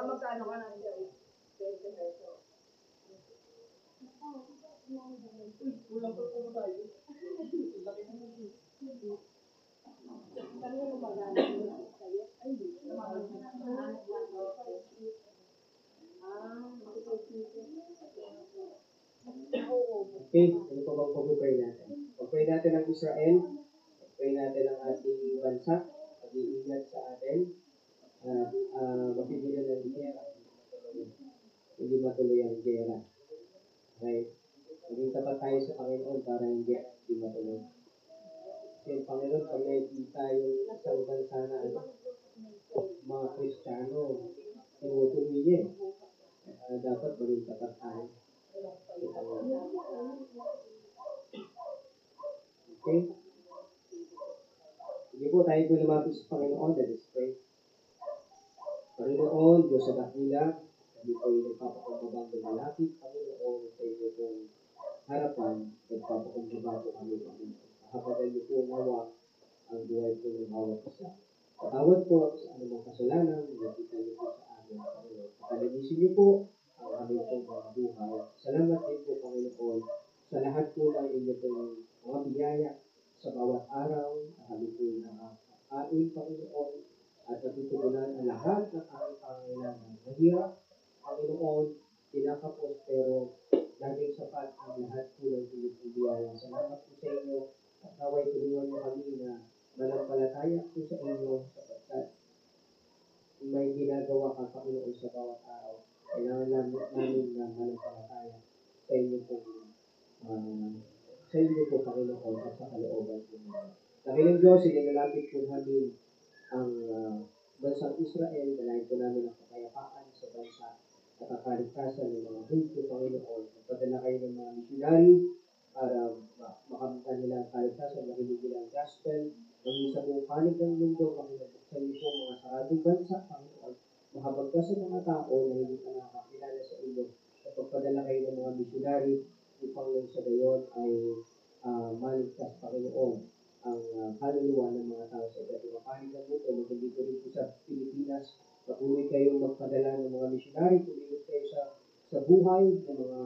Magkano ka na siya? Okay, ano pa bang pag-pray natin? Pag-pray natin ang Israel, pag-pray natin ang ating bansa, pag-iingat sa atin, at mapigilan ng gera. Hindi matuloy ang gera. Okay? Maging tapat tayo sa Panginoon para yung gera hindi matuloy. Kasi yung Panginoon, pag nakikita yung isang bansa na mga Kristiyano, tinutuloy niya. Dapat maging tapat tayo. Okay? Sige po, tayo po lumapit sa Panginoon. Let us pray. Panginoon, Diyos sa dakila, kami po ay nagpapakumbabang lumalapit, Panginoon, sa inyo pong harapan, nagpapakumbaba po kami, Panginoon. Kahabagan niyo po nawa ang buhay po ng bawat isa. Patawad po sa anumang kasalanan, nakita niyo po sa amin, Panginoon. Pataligisin niyo po ang aming pong mga buhay. Salamat din po, Panginoon, sa lahat po ng inyo pong mga biyaya sa bawat araw, na kami po nakakain, Panginoon, at natutugunan ang lahat ng aming pangailangan. Mahirap, Panginoon, pinakapos, pero laging sapat ang lahat po ng inyong biyaya. Salamat po sa inyo at naway tulungan niyo kami na manampalataya po sa inyo sapagkat may ginagawa ka, Panginoon, sa bawat araw. Kailangan namin na manampalataya sa inyo po, Panginoon, at sa kalooban po namin. Dakilang Diyos, ilinalapit po namin ang bansang Israel, dalayan po namin ang kapayapaan sa bansa at ang kaligtasan ng mga Hudyo, Panginoon. Magpadala kayo ng mga missionary para makamta nila ang kaligtasan, makinig nila ang gospel, maging sa buong panig ng mundo, makinabuksan niyo po mga saradong bansa, Panginoon. Makabagkas sa mga tao na hindi pa nakakilala sa inyo. At pagpadala kayo ng mga missionary upang nang sa gayon ay maligtas, Panginoon, ang kaluluwa ng mga tao sa iba't ibang panig ng mundo. Magandito rin po sa Pilipinas, patuloy kayong magpadala ng mga missionary, tuloy kayo sa buhay ng mga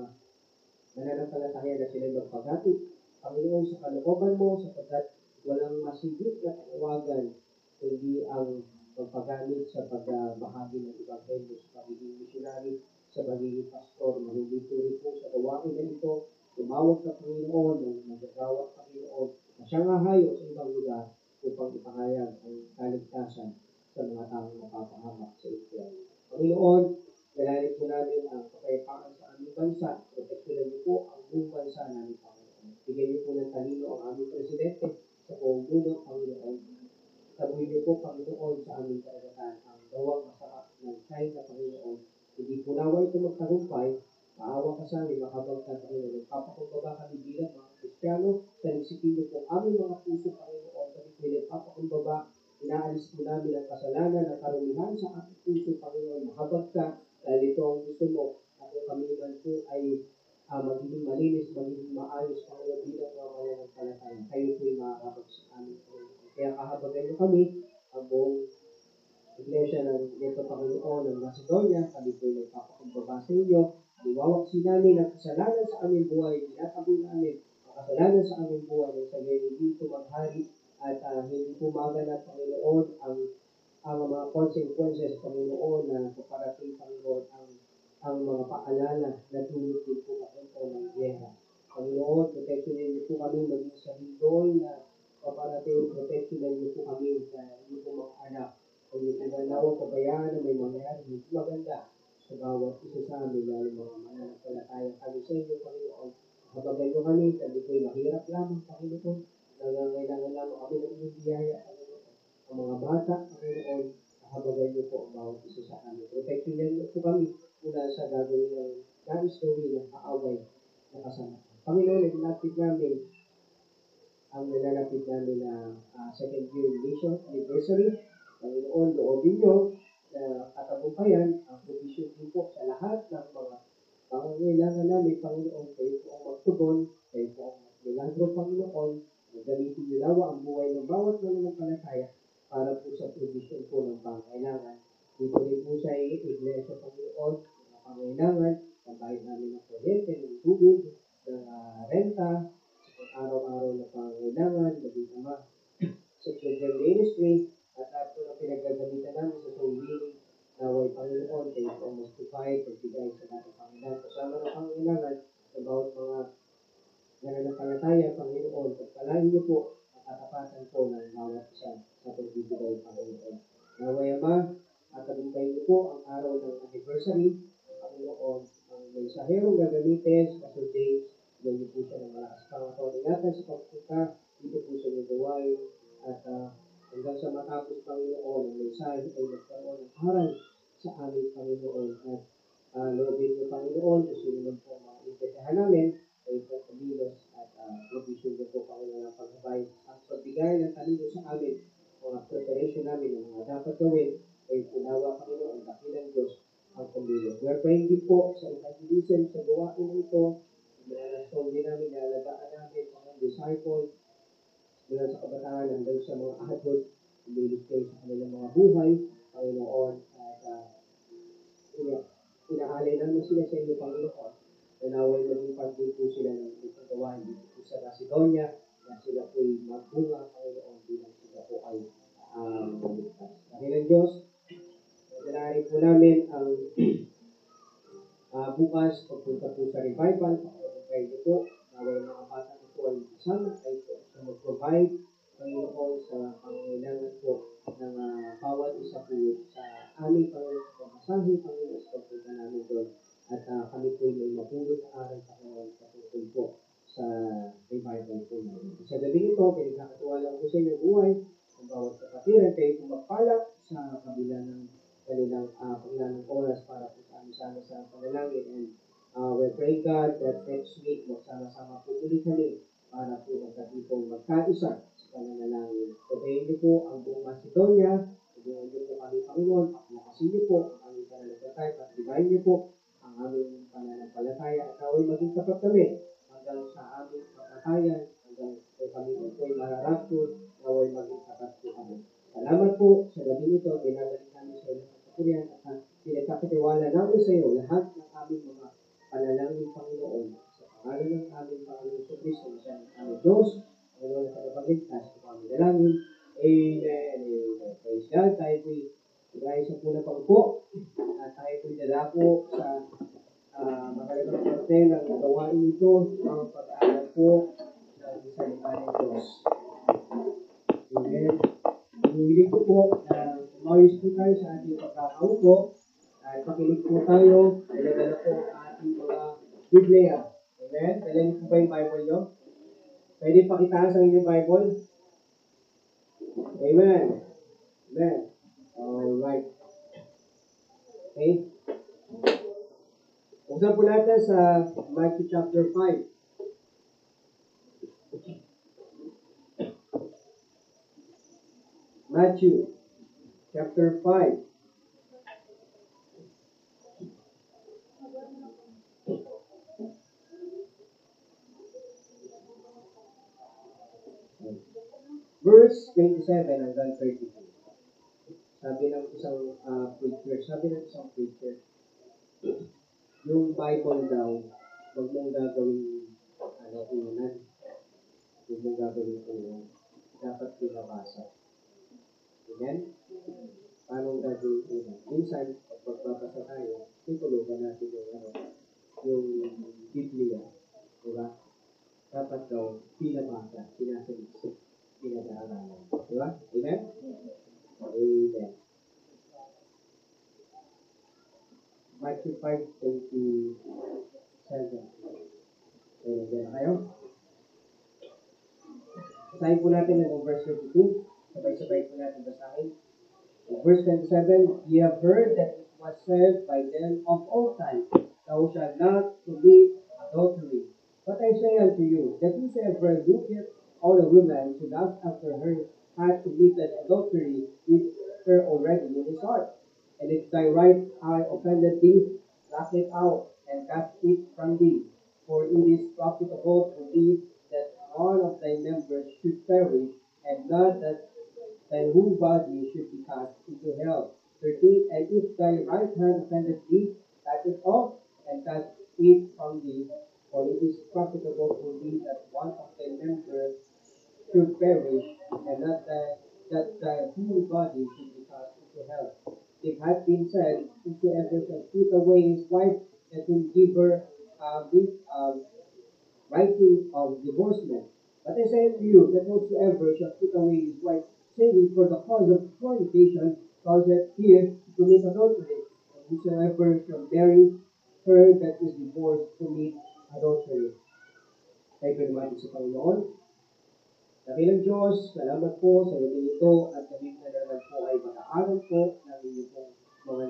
mananampalataya na sila magpaghatid, Panginoon, sa kalooban mo, sapagkat walang masigit na panawagan kundi ang pagpagamit sa pagbahagi ng Ebanghelyo, sa pagiging missionary, sa pagiging pastor. Magandito rin po sa gawain na ito, tumawag ka, Panginoon, ng magagawa, Panginoon, na siyang hahayo sa ibang lugar upang ipahayag ang kaligtasan sa mga taong mapapahamak sa Israel. Panginoon, dalayan po namin ang kapayapaan sa aming bansa. Protektuhan niyo po ang buong bansa namin, Panginoon. Bigyan niyo po ng talino ang aming presidente sa buong mundo, Panginoon. Tabuhin niyo po, Panginoon, sa aming karagatan ang gawang masama ng China, Panginoon. Hindi po nawa ito magtagumpay. Maawa ka sa amin, makabag ka, Panginoon. Nagpapakumbaba kami bilang mga Kristiyano. Taliksikin niyo po aming mga puso, Panginoon. Kami po nagpapakumbaba. Inaalis po namin ang kasalanan ng karumihan sa ating puso, Panginoon. Mahabag ka, dahil ito ang gusto mo. At kung kami naman po ay magiging malinis, magiging maayos, Panginoon, bilang mga mananampalataya. Kayo po'y makakabag sa amin, Panginoon. Kaya kahabagan niyo kami, ang buong Iglesia ng Neto, Panginoon, ng Macedonia. Kami po'y nagpapakumbaba sa inyo. Iwawaksin namin ang kasalanan sa aming buhay. Tinataboy namin ang kasalanan sa aming buhay. Sa gayon, hindi ito maghari at hindi po maganap, Panginoon, ang mga consequences, Panginoon, na paparating, Panginoon, ang mga paalala na dulot din po, Panginoon, ng gera. Panginoon, proteksyonin niyo po kami maging sa lindol na paparating, proteksyonin niyo po kami sa iyo po mga anak. Kung hindi po nawang kabayaan na may mangyari, hindi maganda sa bawat isa sa amin, lalo mga mananampalataya kami sa inyo, Panginoon. Habagan niyo kami po'y mahirap lamang, Panginoon. Nangangailangan lamang kami ng inyong biyaya, Panginoon. Ang mga bata, Panginoon, habagan niyo po ang bawat isa sa amin. Protection niyo po kami mula sa gagawin ng nais gawin ng kaaway na kasama. Panginoon, nalalapit namin ang nalalapit namin na second year mission anniversary. Panginoon, loobin niyo na katagumpayan ang provision din po sa lahat ng mga pangangailangan namin, Panginoon. Kayo po ang magtugon, kayo po ang milagro, Panginoon. Gamitin niyo lawa ang buhay ng bawat mananampalataya para po sa provision po ng pangangailangan. Dito rin po sa iglesia, Panginoon, mga pangangailangan, ang bayad namin ng kuryente, ng tubig, ng renta, araw-araw na pangangailangan, maging ama sa children ministry, at lahat po na pinaggagamitan namin sa soul winning, naway Panginoon, kayo po ang mag-provide, pagbigay sa lahat ng pangangailangan. Kasama ng pangangailangan sa bawat mga nananampalataya, Panginoon, pagpalain niyo po ang katapatan po ng bawat isa sa pagbibigay, Panginoon. Naway Ama, at tagumpay niyo po ang araw ng anniversary, Panginoon, ang mensaherong gagamitin sa Pastor James, yan niyo po siya ng malakas pangatawang ingatan sa pagpunta dito po sa inyong gawain, at hanggang sa matapos, Panginoon, ang mensahe ay magkaroon ng aral sa aming Panginoon, at loobin niyo, Panginoon, kung sino man po mga impetahan namin, ay pagkabilos at provision niyo po, Panginoon, ang pagbabay at pagbigay ng talino sa amin, mga preparation namin ng mga dapat gawin, ay punawa, Panginoon, ang dakilang Diyos ang pamilya. We are praying din po sa evangelism sa gawain na ito, na din namin, nalagaan namin, mga disciple, mula sa kabataan hanggang sa mga adult, umilis kayo sa kanilang mga buhay, Panginoon, at inaalay namin sila sa inyo, Panginoon, na naway maging parte po sila ng itong gawain dito po sa Macedonia, na sila po'y magbunga, Panginoon, bilang sila po ay maligtas. Dakilang Diyos, nalari po namin ang bukas, pagpunta po sa revival, pagpunta po, naway mga bata na po ay isama, ay po sa mag-provide, Panginoon, sa pangangailangan po ng bawat isa po sa aming Panginoon sa pamasahe, Panginoon, sa pagpunta namin doon. At kami po may mapulot na aral, Panginoon, patungkol po sa revival po namin. Sa gabi ito, pinagkakatuwa ko sa inyong buhay, ang bawat kapatiran, kayo po magpala sa kabila ng kanilang paglalang oras para po sa amin sa panalangin. And we pray God that next week magsama-sama po ulit kami para po magkatipong magkaisa sa pananalangin. Sabayin niyo po ang buong Macedonia, sabayin niyo po kami, Panginoon, paklakasin niyo po ang aming pananampalataya, pagdibayin niyo po ang aming pananampalataya, at naway maging tapat kami hanggang sa aming kapatayan, hanggang po kami po ay mararaptod, naway maging tapat po kami. Salamat po sa gabi nito, binabalik namin sa iyo sa kapurihan, at pinagkakatiwala namin sa iyo lahat ng aming mga panalangin, Panginoon, sa pangalan ng aming Panginoon sa Kristo, sa aming Diyos, Panginoon sa kapagligtas, sa aming dalangin. Amen. Amen. Praise God. Tayo po'y sa punang pagpo, at tayo po'y dadako sa makalagang parte ng gawain ito, ang pag-aaral po ng salita ng Diyos. Amen. Hinihiling ko po na umayos po tayo sa ating pagkakaupo at pakinig po tayo, dala-dala po ang ating mga Biblia. Amen? Dala niyo po ba yung Bible nyo? Pwede pakitaas ang inyong Bible? Amen. Amen. Alright. Okay. Buksan po natin sa Matthew chapter 5. Matthew chapter 5. Verse 27 hanggang 32. Sabi ng isang preacher, yung Bible daw, wag mong gagawin unan. Wag mong gagawin unan. Dapat pinabasa. Amen? Paano gagawin unan? Minsan, pag pagbabasa tayo, tutulugan natin yung Biblia. Diba? Dapat daw pinabasa, sinasalis, pinag-aaralan. Diba? Amen? Amen. Matthew 5:27. Ayan kayo? Basahin po natin ng verse 32. Sabay-sabay po natin basahin. Verse 27, ye have heard that it was said by them of old time, thou shalt not commit adultery. But I say unto you, that whosoever looketh on a woman to lust after her hath committed adultery with her already in his heart. And if thy right eye offended thee, pluck it out, and cast it from thee. For it is profitable for thee that one of thy members should perish, and not that thy whole body should be cast into hell. 13. And if thy right hand offended thee, cut it off, and cast it from thee. For it is profitable for thee that one of thy members should perish, and not that thy whole body should be cast into hell. It hath been said, whosoever shall put away his wife, let him give her writing of divorcement. But I say unto you, that whosoever shall put away his wife, saving for the cause of fornication, causeth here to commit adultery. And whosoever shall marry her that is divorced, commit adultery. Tayo ko naman sa Panginoon. Dakilang Diyos, salamat po sa gabi ito at kami na naman po ay mag-aaral po ng inyong pong mga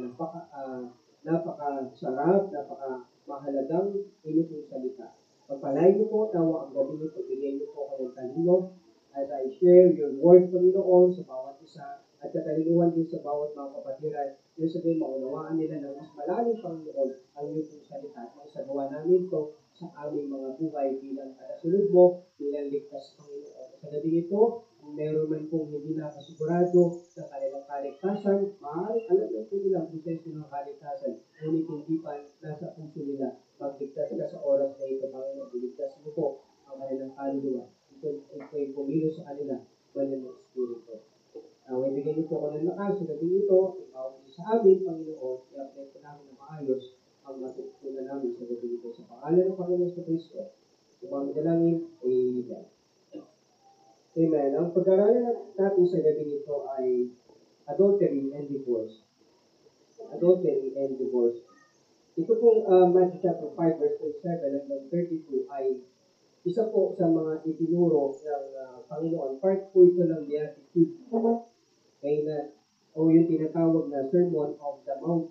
napakasarap, napakamahalagang inyong pong salita. Pagpalain niyo po nawa ang gabi ito, bigyan niyo po ako ng talino as I share your word, Panginoon, sa bawat isa at katalinuhan din sa bawat mga kapatiran. Yung sabihin, maunawaan nila ng mas malalim, Panginoon, ang inyong pong salita at maisagawa namin ito sa aming mga buhay bilang kadasunod mo, bilang ligtas, Panginoon. Sa gabi ito, kung meron man pong hindi nakasigurado sa kanilang kaligtasan, maaaring alam na po nila ang proseso ng kaligtasan, ngunit hindi pa nasa puso nila. Magligtas ka sa oras na ito, Panginoon. Iligtas mo po ang kanilang kaluluwa. Ito'y pumilos sa kanila, banal ng Espiritu. Ibigay niyo po ako ng lakas sa gabi ito, ipawag niyo sa amin, Panginoon, i-apply po namin na maayos ang matutunan namin sa gabi ito. Sa pangalan ng Panginoon sa Kristo, upang dalangin, Amen. Amen. Ang pag-aaralan natin sa gabi nito ay adultery and divorce. Adultery and divorce. Ito pong Matthew chapter 5 verse 27 hanggang 32 ay isa po sa mga itinuro ng Panginoon. Part po ito ng Beatitude. Okay, o yung tinatawag na Sermon of the Mount.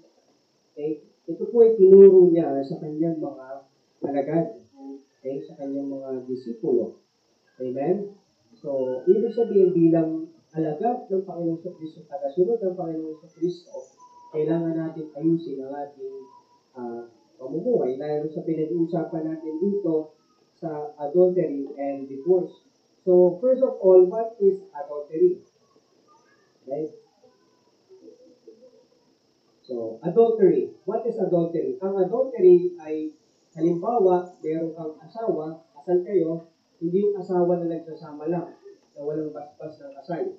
Okay? Ito po ay tinuro niya sa kanyang mga alagad. Okay? Sa kanyang mga disipulo. Amen? So, ibig sabihin bilang alagad ng Panginoon sa Kristo, tagasunod ng Panginoon sa Kristo, kailangan natin ayusin ang ating pamumuhay. Dahil sa pinag-uusapan natin dito sa adultery and divorce. So, first of all, what is adultery? Okay? So, adultery. What is adultery? Ang adultery ay, halimbawa, meron kang asawa, kasal kayo, hindi yung asawa na nagsasama lang, na walang basbas ng kasal.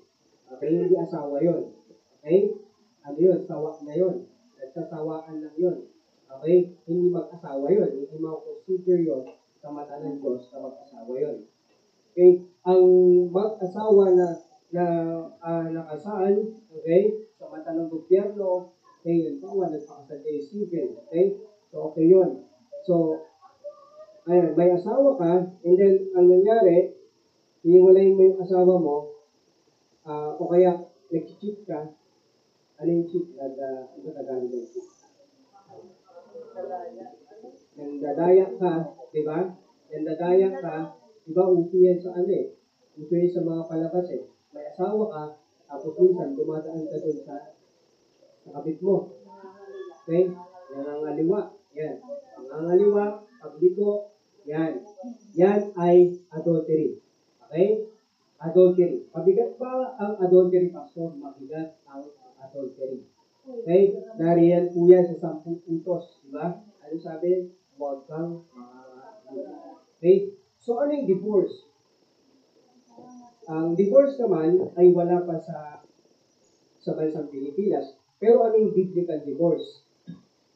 Okay, hindi asawa yon. Okay? Ano yun? Sawa na yun. Nagsasawaan lang yun. Okay? Hindi mag-asawa yun. Hindi ma-consider yun sa mata ng Diyos na mag-asawa yun. Okay? Ang mag-asawa na nakasal, okay, sa mata ng gobyerno, okay, yun pa, nagpakasal kayo civil. Okay? So, okay yun. So, ayan, may asawa ka, and then, ang nangyari, hiniwalayin mo yung asawa mo, o kaya, nag-cheat ka, ano yung cheat? Ano Tagalog ng cheat? Nandadaya ka, di ba? Nandadaya ka, di ba, uso yan sa ano eh? Uso yan sa mga palabas eh. May asawa ka, tapos minsan, dumadaan ka dun sa kapit mo. Okay? Nangangaliwa. Yan. Nangangaliwa, pagliko, yan. Yan ay adultery. Okay? Adultery. Mabigat ba ang adultery, Pastor? Mabigat ang adultery. Okay? Nariyan po yan sa 10 utos. Diba? Ano sabi? Huwag kang okay? So, ano yung divorce? Ang divorce naman ay wala pa sa bansang Pilipinas. Pero ano yung biblical divorce?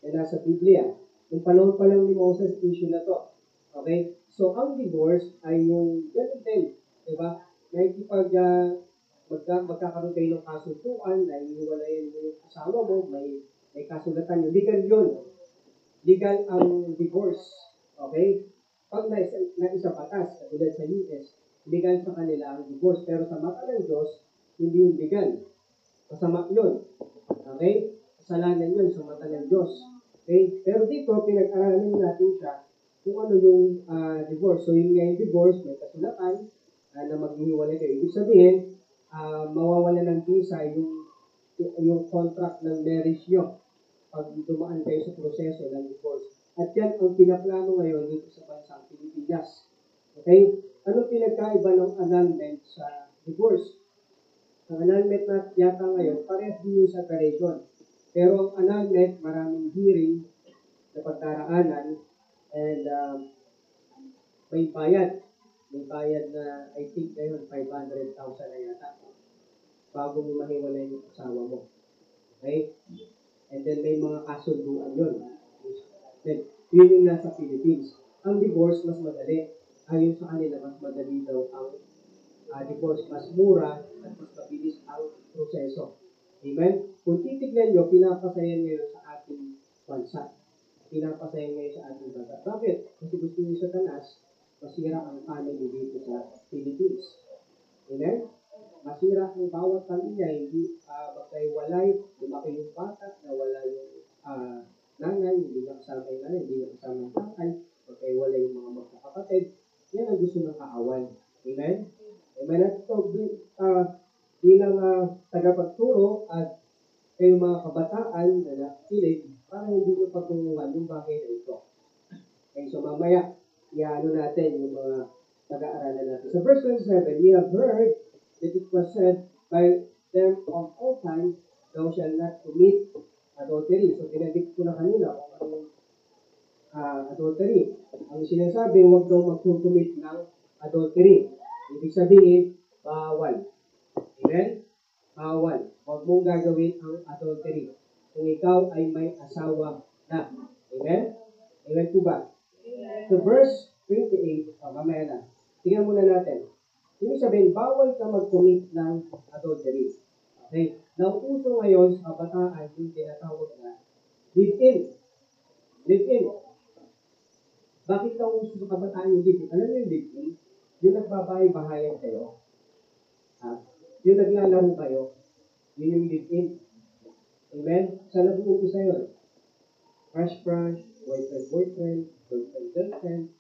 Na nasa Biblia. Yung panahon pa lang ni Moses, issue na to. Okay? So, ang divorce ay yung ganun din. Diba? Magkakaroon kayo ng kasunduan, na iniwalayan mo yung asawa mo, may kasulatan yung legal yun. Legal ang divorce. Okay? Pag naisa batas, katulad sa US, legal sa kanila ang divorce. Pero sa mata ng Diyos, hindi yung legal. Masama yun. Okay? Kasalanan yun sa mata ng Diyos. Okay? Pero dito, pinag-aralan natin siya kung ano yung divorce. So, yung nga yung divorce, may kasulatan na maghihiwalay kayo. Ibig sabihin, mawawala ng visa yung contract ng marriage nyo pag dumaan kayo sa proseso ng divorce. At yan ang pinaplano ngayon dito sa bansang Pilipinas. Okay? Ano pinagkaiba ng annulment sa divorce? Ang annulment na yata ngayon, parehas din yung separation. Pero ang annulment, maraming hearing na pagdaraanan and may bayad. May bayad na, I think ngayon, 500,000 na yata bago mo mahiwalay yung asawa mo. Okay? And then may mga kasunduan yun. Then, yun yung nasa Philippines. Ang divorce, mas madali. Ayon sa kanila, mas madali daw ang divorce. Mas mura at mas mabilis ang proseso. Amen? Kung titignan nyo, pinapasaya ngayon sa ating bansa. Pinapasaya ngayon sa ating bansa. Bakit? Kasi gusto nyo sa tanas, masira ang family dito sa Philippines. Amen? Masira ang bawat pamilya, hindi magkaiwalay, lumaki yung bata, nawala yung nanay, hindi nakasama yung nanay, hindi nakasama yung tatay, magkaiwalay yung mga magkakapatid. Yan ang gusto ng kaaway. Amen? Amen? At ito, bilang tagapagturo at kayong mga kabataan na nakikinig, para hindi nyo pagtunguhan yung bagay na ito. Okay, so mamaya, iano natin yung mga pag-aaralan natin. Sa verse 27, ye have heard that it was said by them of all time, thou shalt not commit adultery. So, pinadik ko na kanina kung anong adultery. Ang sinasabi, huwag daw mag-commit ng adultery. Ibig sabihin, bawal. Amen? Bawal. Huwag mong gagawin ang adultery kung ikaw ay may asawa na. Amen? Amen po ba? So, verse 28, mamaya na. Tingnan muna natin. Ibig sabihin, bawal ka mag-commit ng adultery. Okay? Nauuso ngayon sa kabataan yung tinatawag na live-in. Live-in. Bakit nauuso sa kabataan yung live-in? Alam mo yung live-in? Yung nagbabahay-bahayan kayo. Yung naglalaro kayo. Yun yung live-in. Amen? Saan nag-uumpisa yun? Crush, boyfriend, girlfriend,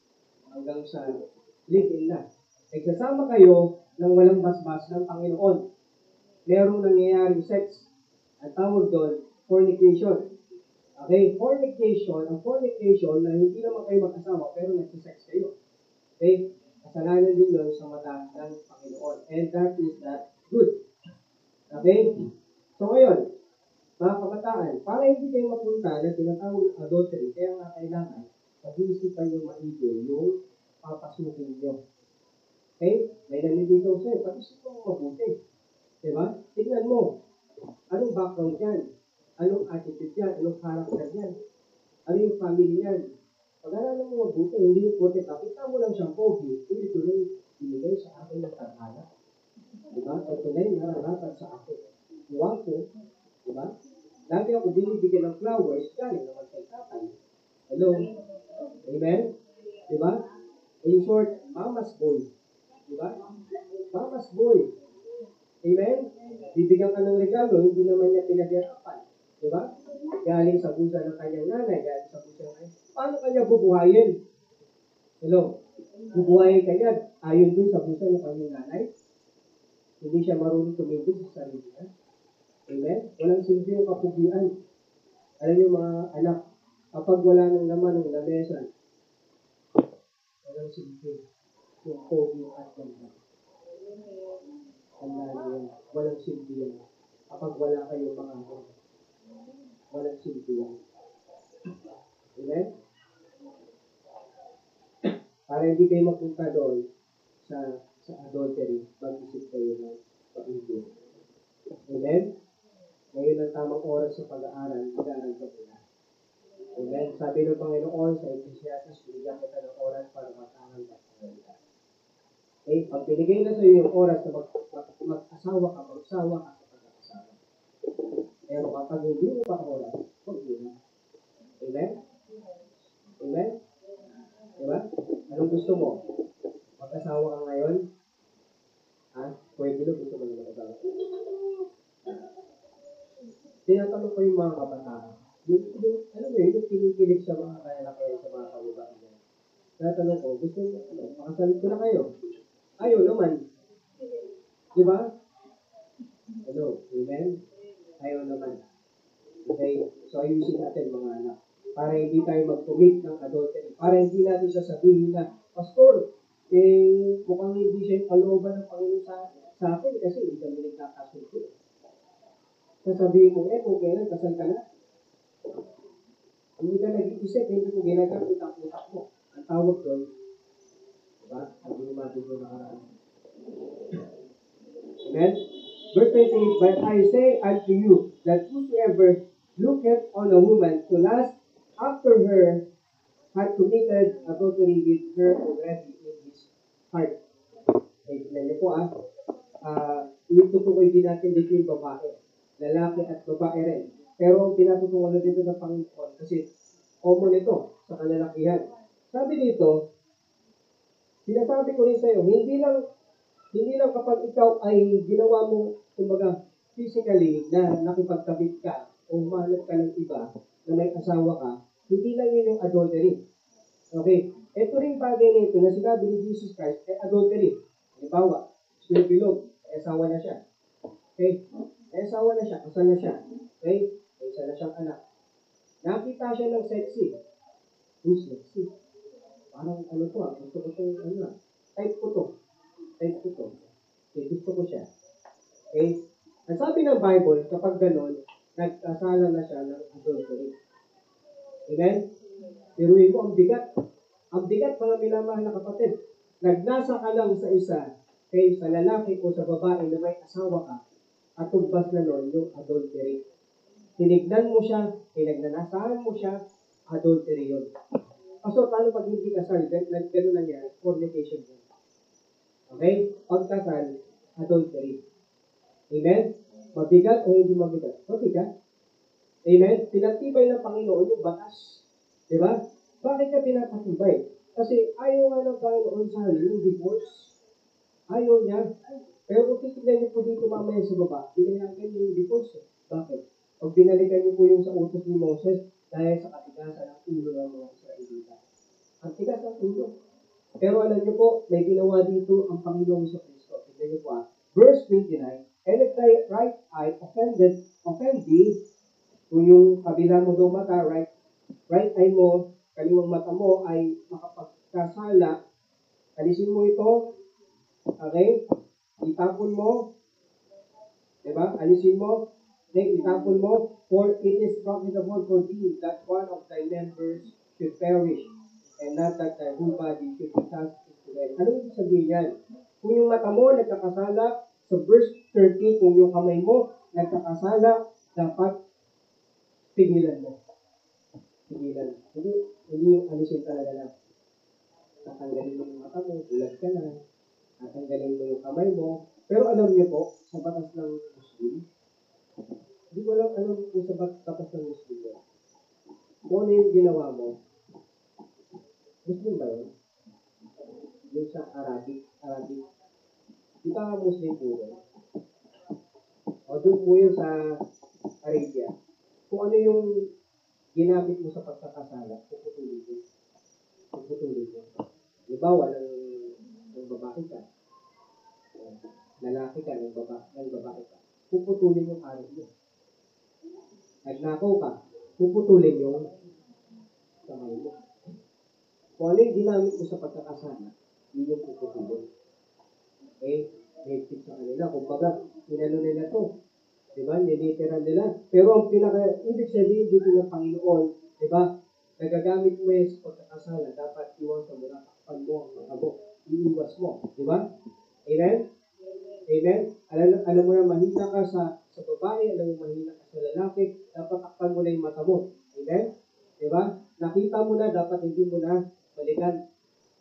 hanggang sa live-in na. Nagsasama kayo ng walang basbas ng Panginoon. Merong nangyayaring sex. Ang tawag doon, fornication. Okay? Ang fornication na hindi naman kayo mag-asawa pero nagsisex kayo. Okay? Kasalanan din yun sa mata ng Panginoon. And that is not good. Okay? So ngayon, mga kabataan, para hindi kayo mapunta na tinatawag adultery, kaya nga kailangan pag-iisipan nyo maigi yung papasukin nyo. Okay? May naniligaw sa'yo, pag-isipan mo mabuti. Diba? Tignan mo, anong background yan? Anong attitude yan? Anong character yan? Ano yung family yan? Pag-aralan mo mabuti, hindi yung porket nakita mo lang siyang pogi, hindi ko lang binigay sa akin ng tadhana. Diba? Ito na yung nararapat sa akin. Iwan ko, diba? Lagi ako binibigyan ng flowers, galing naman kay tatay. Hello? Amen? Diba? In short, mama's boy. Diba? Mama's boy. Amen? Bibigyan ka ng regalo, hindi naman niya pinaghirapan. Diba? Galing sa bulsa ng kanyang nanay, galing sa bulsa ng kanyang. Paano kanya bubuhayin? Hello? Bubuhayin kanya ayon dun sa bulsa ng kanyang nanay? Hindi siya marunong tumigil sa sarili niya. Amen? Walang silbi yung kapugian. Alam niyo mga anak, kapag wala nang laman ng lamesa, walang silbi yung pogi at ganda. Walang silbi yan. Kapag wala kayong mga walang silbi yan. Amen? Para hindi kayo mapunta doon sa adultery, mag-isip kayo ng pag-ibig. Amen? Ngayon ang tamang oras sa pag-aaral, mag-aaral ka muna. Amen? Sabi ng Panginoon sa Ecclesiastes, binigyan kita ng oras para mag-aaral ka. Okay? Pag binigay na sa iyo yung oras na mag-asawa ka, mag-asawa ka sa pag-asawa. Pero kapag hindi mo pa oras, huwag yun. Amen? Amen? Diba? Anong gusto mo? Mag-asawa ka ngayon? Ha? Pwede na gusto mo na mag-asawa. kilig sa mga kaya sa mga kababaihan. Tatanong ko, gusto mo, makasalit ko na kayo. Ayaw naman. Di ba? Ano? Amen? Ayaw naman. Okay? So, ayusin natin mga anak. Para hindi tayo mag-commit ng adultery. Para hindi natin sasabihin na, Pastor, mukhang hindi siya yung kalooban ng Panginoon sa akin kasi hindi kami nagkakasunod. Sasabihin mo, kung kailan kasal ka na? Hindi ka nag-iisip, hindi ko ginagamit ang utak mo. Ang tawag doon, diba? Sabi mo natin doon nakaraan. Amen? Verse 28, but I say unto you, that whosoever looketh on a woman to lust after her, had committed adultery with her already in his heart. Okay, tignan niyo po itutukoy din natin dito yung babae. Lalaki at babae rin. Pero ang pinatutungan dito ng Panginoon, kasi common ito sa kalalakihan. Sabi dito, sinasabi ko rin sa iyo, hindi lang kapag ikaw ay ginawa mo, kumbaga, physically, na nakipagkabit ka o mahanap ka ng iba na may asawa ka, hindi lang yun yung adultery. Okay? Ito rin bagay na ito na sinabi ni Jesus Christ ay adultery. Halimbawa, yung bilog, ay asawa na siya. Okay? Ay asawa na siya, kasal na siya. Okay? May isa na siyang anak. Nakita siya ng sexy. Who's sexy? Parang gusto ko itong type ko to. Okay, gusto ko siya. Okay? Ang sabi ng Bible, kapag ganon, nagkasala na siya ng adultery. Amen? Tiruin mo, ang bigat. Ang bigat, mga minamahal na kapatid. Nagnasa ka lang sa isa, kay sa lalaki o sa babae na may asawa ka, at tugbas na nun yung adultery. Tinignan mo siya, pinagnanasahan mo siya, adultery yun. Kaso, paano pag hindi kasal? Ganun lang yan, fornication yun. Okay? Pagkasal, adultery. Amen? Mabigat o hindi mabigat? Mabigat. Amen? Pinatibay ng Panginoon yung batas. Diba? Bakit ka pinapatibay? Kasi ayaw nga ng Panginoon sa halin yung divorce. Ayaw niya. Pero kung titignan niyo po dito mamaya sa baba, binayagan niyo yung divorce. Bakit? Pag binalikan niyo po yung sa utos ni Moses, dahil sa katigasan ng ulo ng mga Israelita. Ang tigas ng ulo. Pero alam niyo po, may ginawa dito ang Panginoon sa Kristo. Tignan niyo po Verse 29, and if thy right eye offend thee, kung yung kabila mo daw mata, right eye mo, kaliwang mata mo ay makapagkasala, alisin mo ito, okay? Itapon mo, diba? Alisin mo, then itapon mo, for it is profitable for thee that one of thy members should perish, and not that thy whole body should be cast into hell. Ano yung sabihin yan? Kung yung mata mo nagkakasala, sa verse 30, kung yung kamay mo nagkakasala, dapat pigilan mo. Pigilan. Hindi yung alisin talaga na. Tatanggalin mo yung mata mo, bulag ka na. Tatanggalin mo yung kamay mo. Pero alam niyo po, sa batas ng Muslim, hindi ko lang alam kung sa batas ng Muslim mo. Kung ano yung ginawa mo, Muslim ba yun? Yung sa Arabic. Di ba Muslim po yun? O doon po yun sa Arabia. Kung ano yung ginamit mo sa pagkakasala, puputulin mo. Halimbawa, ng babae ka, lalaki ka, ng babae ka, puputulin yung araw mo. Nagnakaw ka, puputulin yung kamay mo. Kung ano yung ginamit mo sa pagkakasala, yun yung puputulin. Okay? May tip sa kanila. Kung baga, inano nila to. Diba? Niliteran nila. Pero ang ibig sabihin dito ng Panginoon, diba? Nagagamit mo yung sa pagkakasala, dapat iwasan mo, takpan mo ang mata mo. Iiwas mo. Diba? Amen? Amen? Alam mo na mahina ka sa babae, alam mo mahina ka sa lalaki, dapat takpan mo na yung mata mo. Amen? Diba? Nakita mo na, dapat hindi mo na balikan.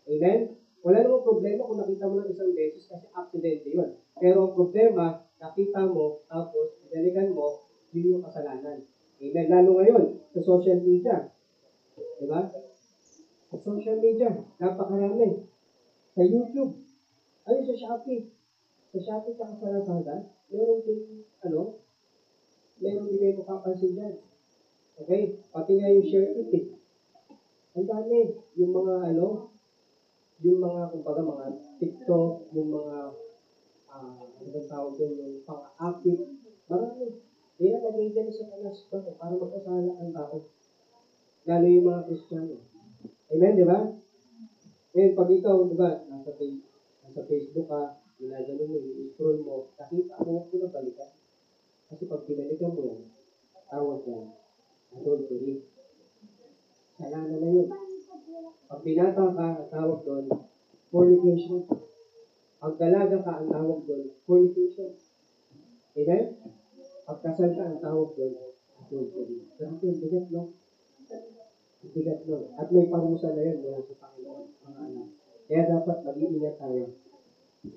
Amen? Wala namang problema kung nakita mo ng isang beses kasi aksidente yun. Pero ang problema, nakita mo, tapos balikan mo, yun yung kasalanan. Amen? Lalo ngayon, sa social media. Diba? Sa social media, napakarami. Sa YouTube, sa Shopee. Sa Shopee tsaka sa Lazada, meron din, meron din kayo mapapansin dyan. Okay? Pati nga yung share it. Ang dami. Yung mga yung mga, kumbaga, mga TikTok, yung mga, ano bang tawag doon, yung pang-akit. Marami. Kaya naging dyan sa kanas para magkasala ang tao. Lalo yung mga Kristiyano. Amen, di ba? Ngayon, pag ikaw, di ba, nasa Facebook ka, ginagano mo, i-scroll mo, nakita mo, kung balikan. Kasi pag binalikan mo yan, tawag yan, adultery. Kasalanan na yun. Pag binata ka, ang tawag doon, fornication. Pag dalaga ka, ang tawag doon, fornication. Amen? Pag kasal ka, ang tawag doon, adultery. Grabe yung bigat, no? Bigat, no? At may parusa na yun mula sa Panginoon, mga anak. Kaya dapat mag-iingat tayo.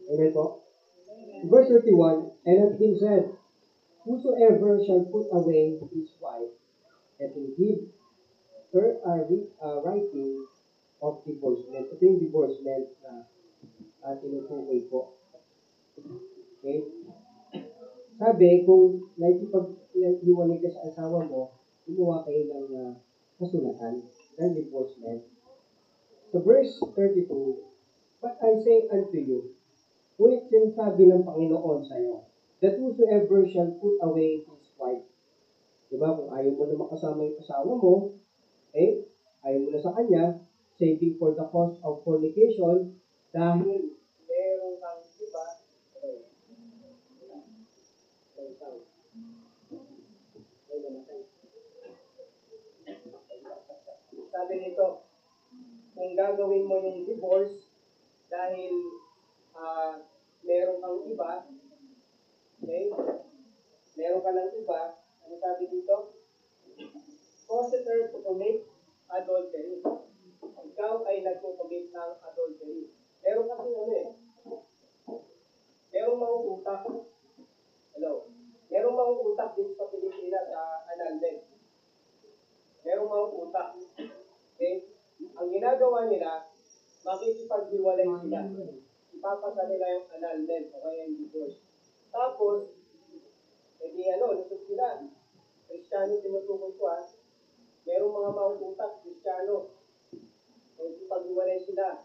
Amen po? Verse 31, and it been said, whosoever shall put away his wife, and will give her a writing of divorcement. Ito yung divorcement na tinutukoy po. Okay? Sabi, kung nakikipag-iwalay ka sa asawa mo, gumawa kayo ng kasulatan, ng divorcement. So verse 32, but I say unto you, ngunit sinasabi ng Panginoon sa iyo, that whosoever shall put away his wife, diba, kung ayaw mo na makasama yung asawa mo, ayaw mo na sa kanya, saving for the cause of fornication, dahil meron kang iba, sabi nito, kung gagawin mo yung divorce, dahil meron kang iba, okay? Meron ka ng iba, ano sabi dito? Causes her to commit adultery. Ikaw ay nagko-commit ng adultery. Meron kasi merong mauutak. Hello? Merong mauutak dito sa Pilipinas sa annulment. Merong mauutak. Okay? Ang ginagawa nila, makikipaghiwalay sila. Ipapasa nila yung annulment o kaya yung divorce. Tapos, lusot sila. Kristiyano tinutukoy ko merong mga mauutak, Kristiyano. Ipaghiwalay sila.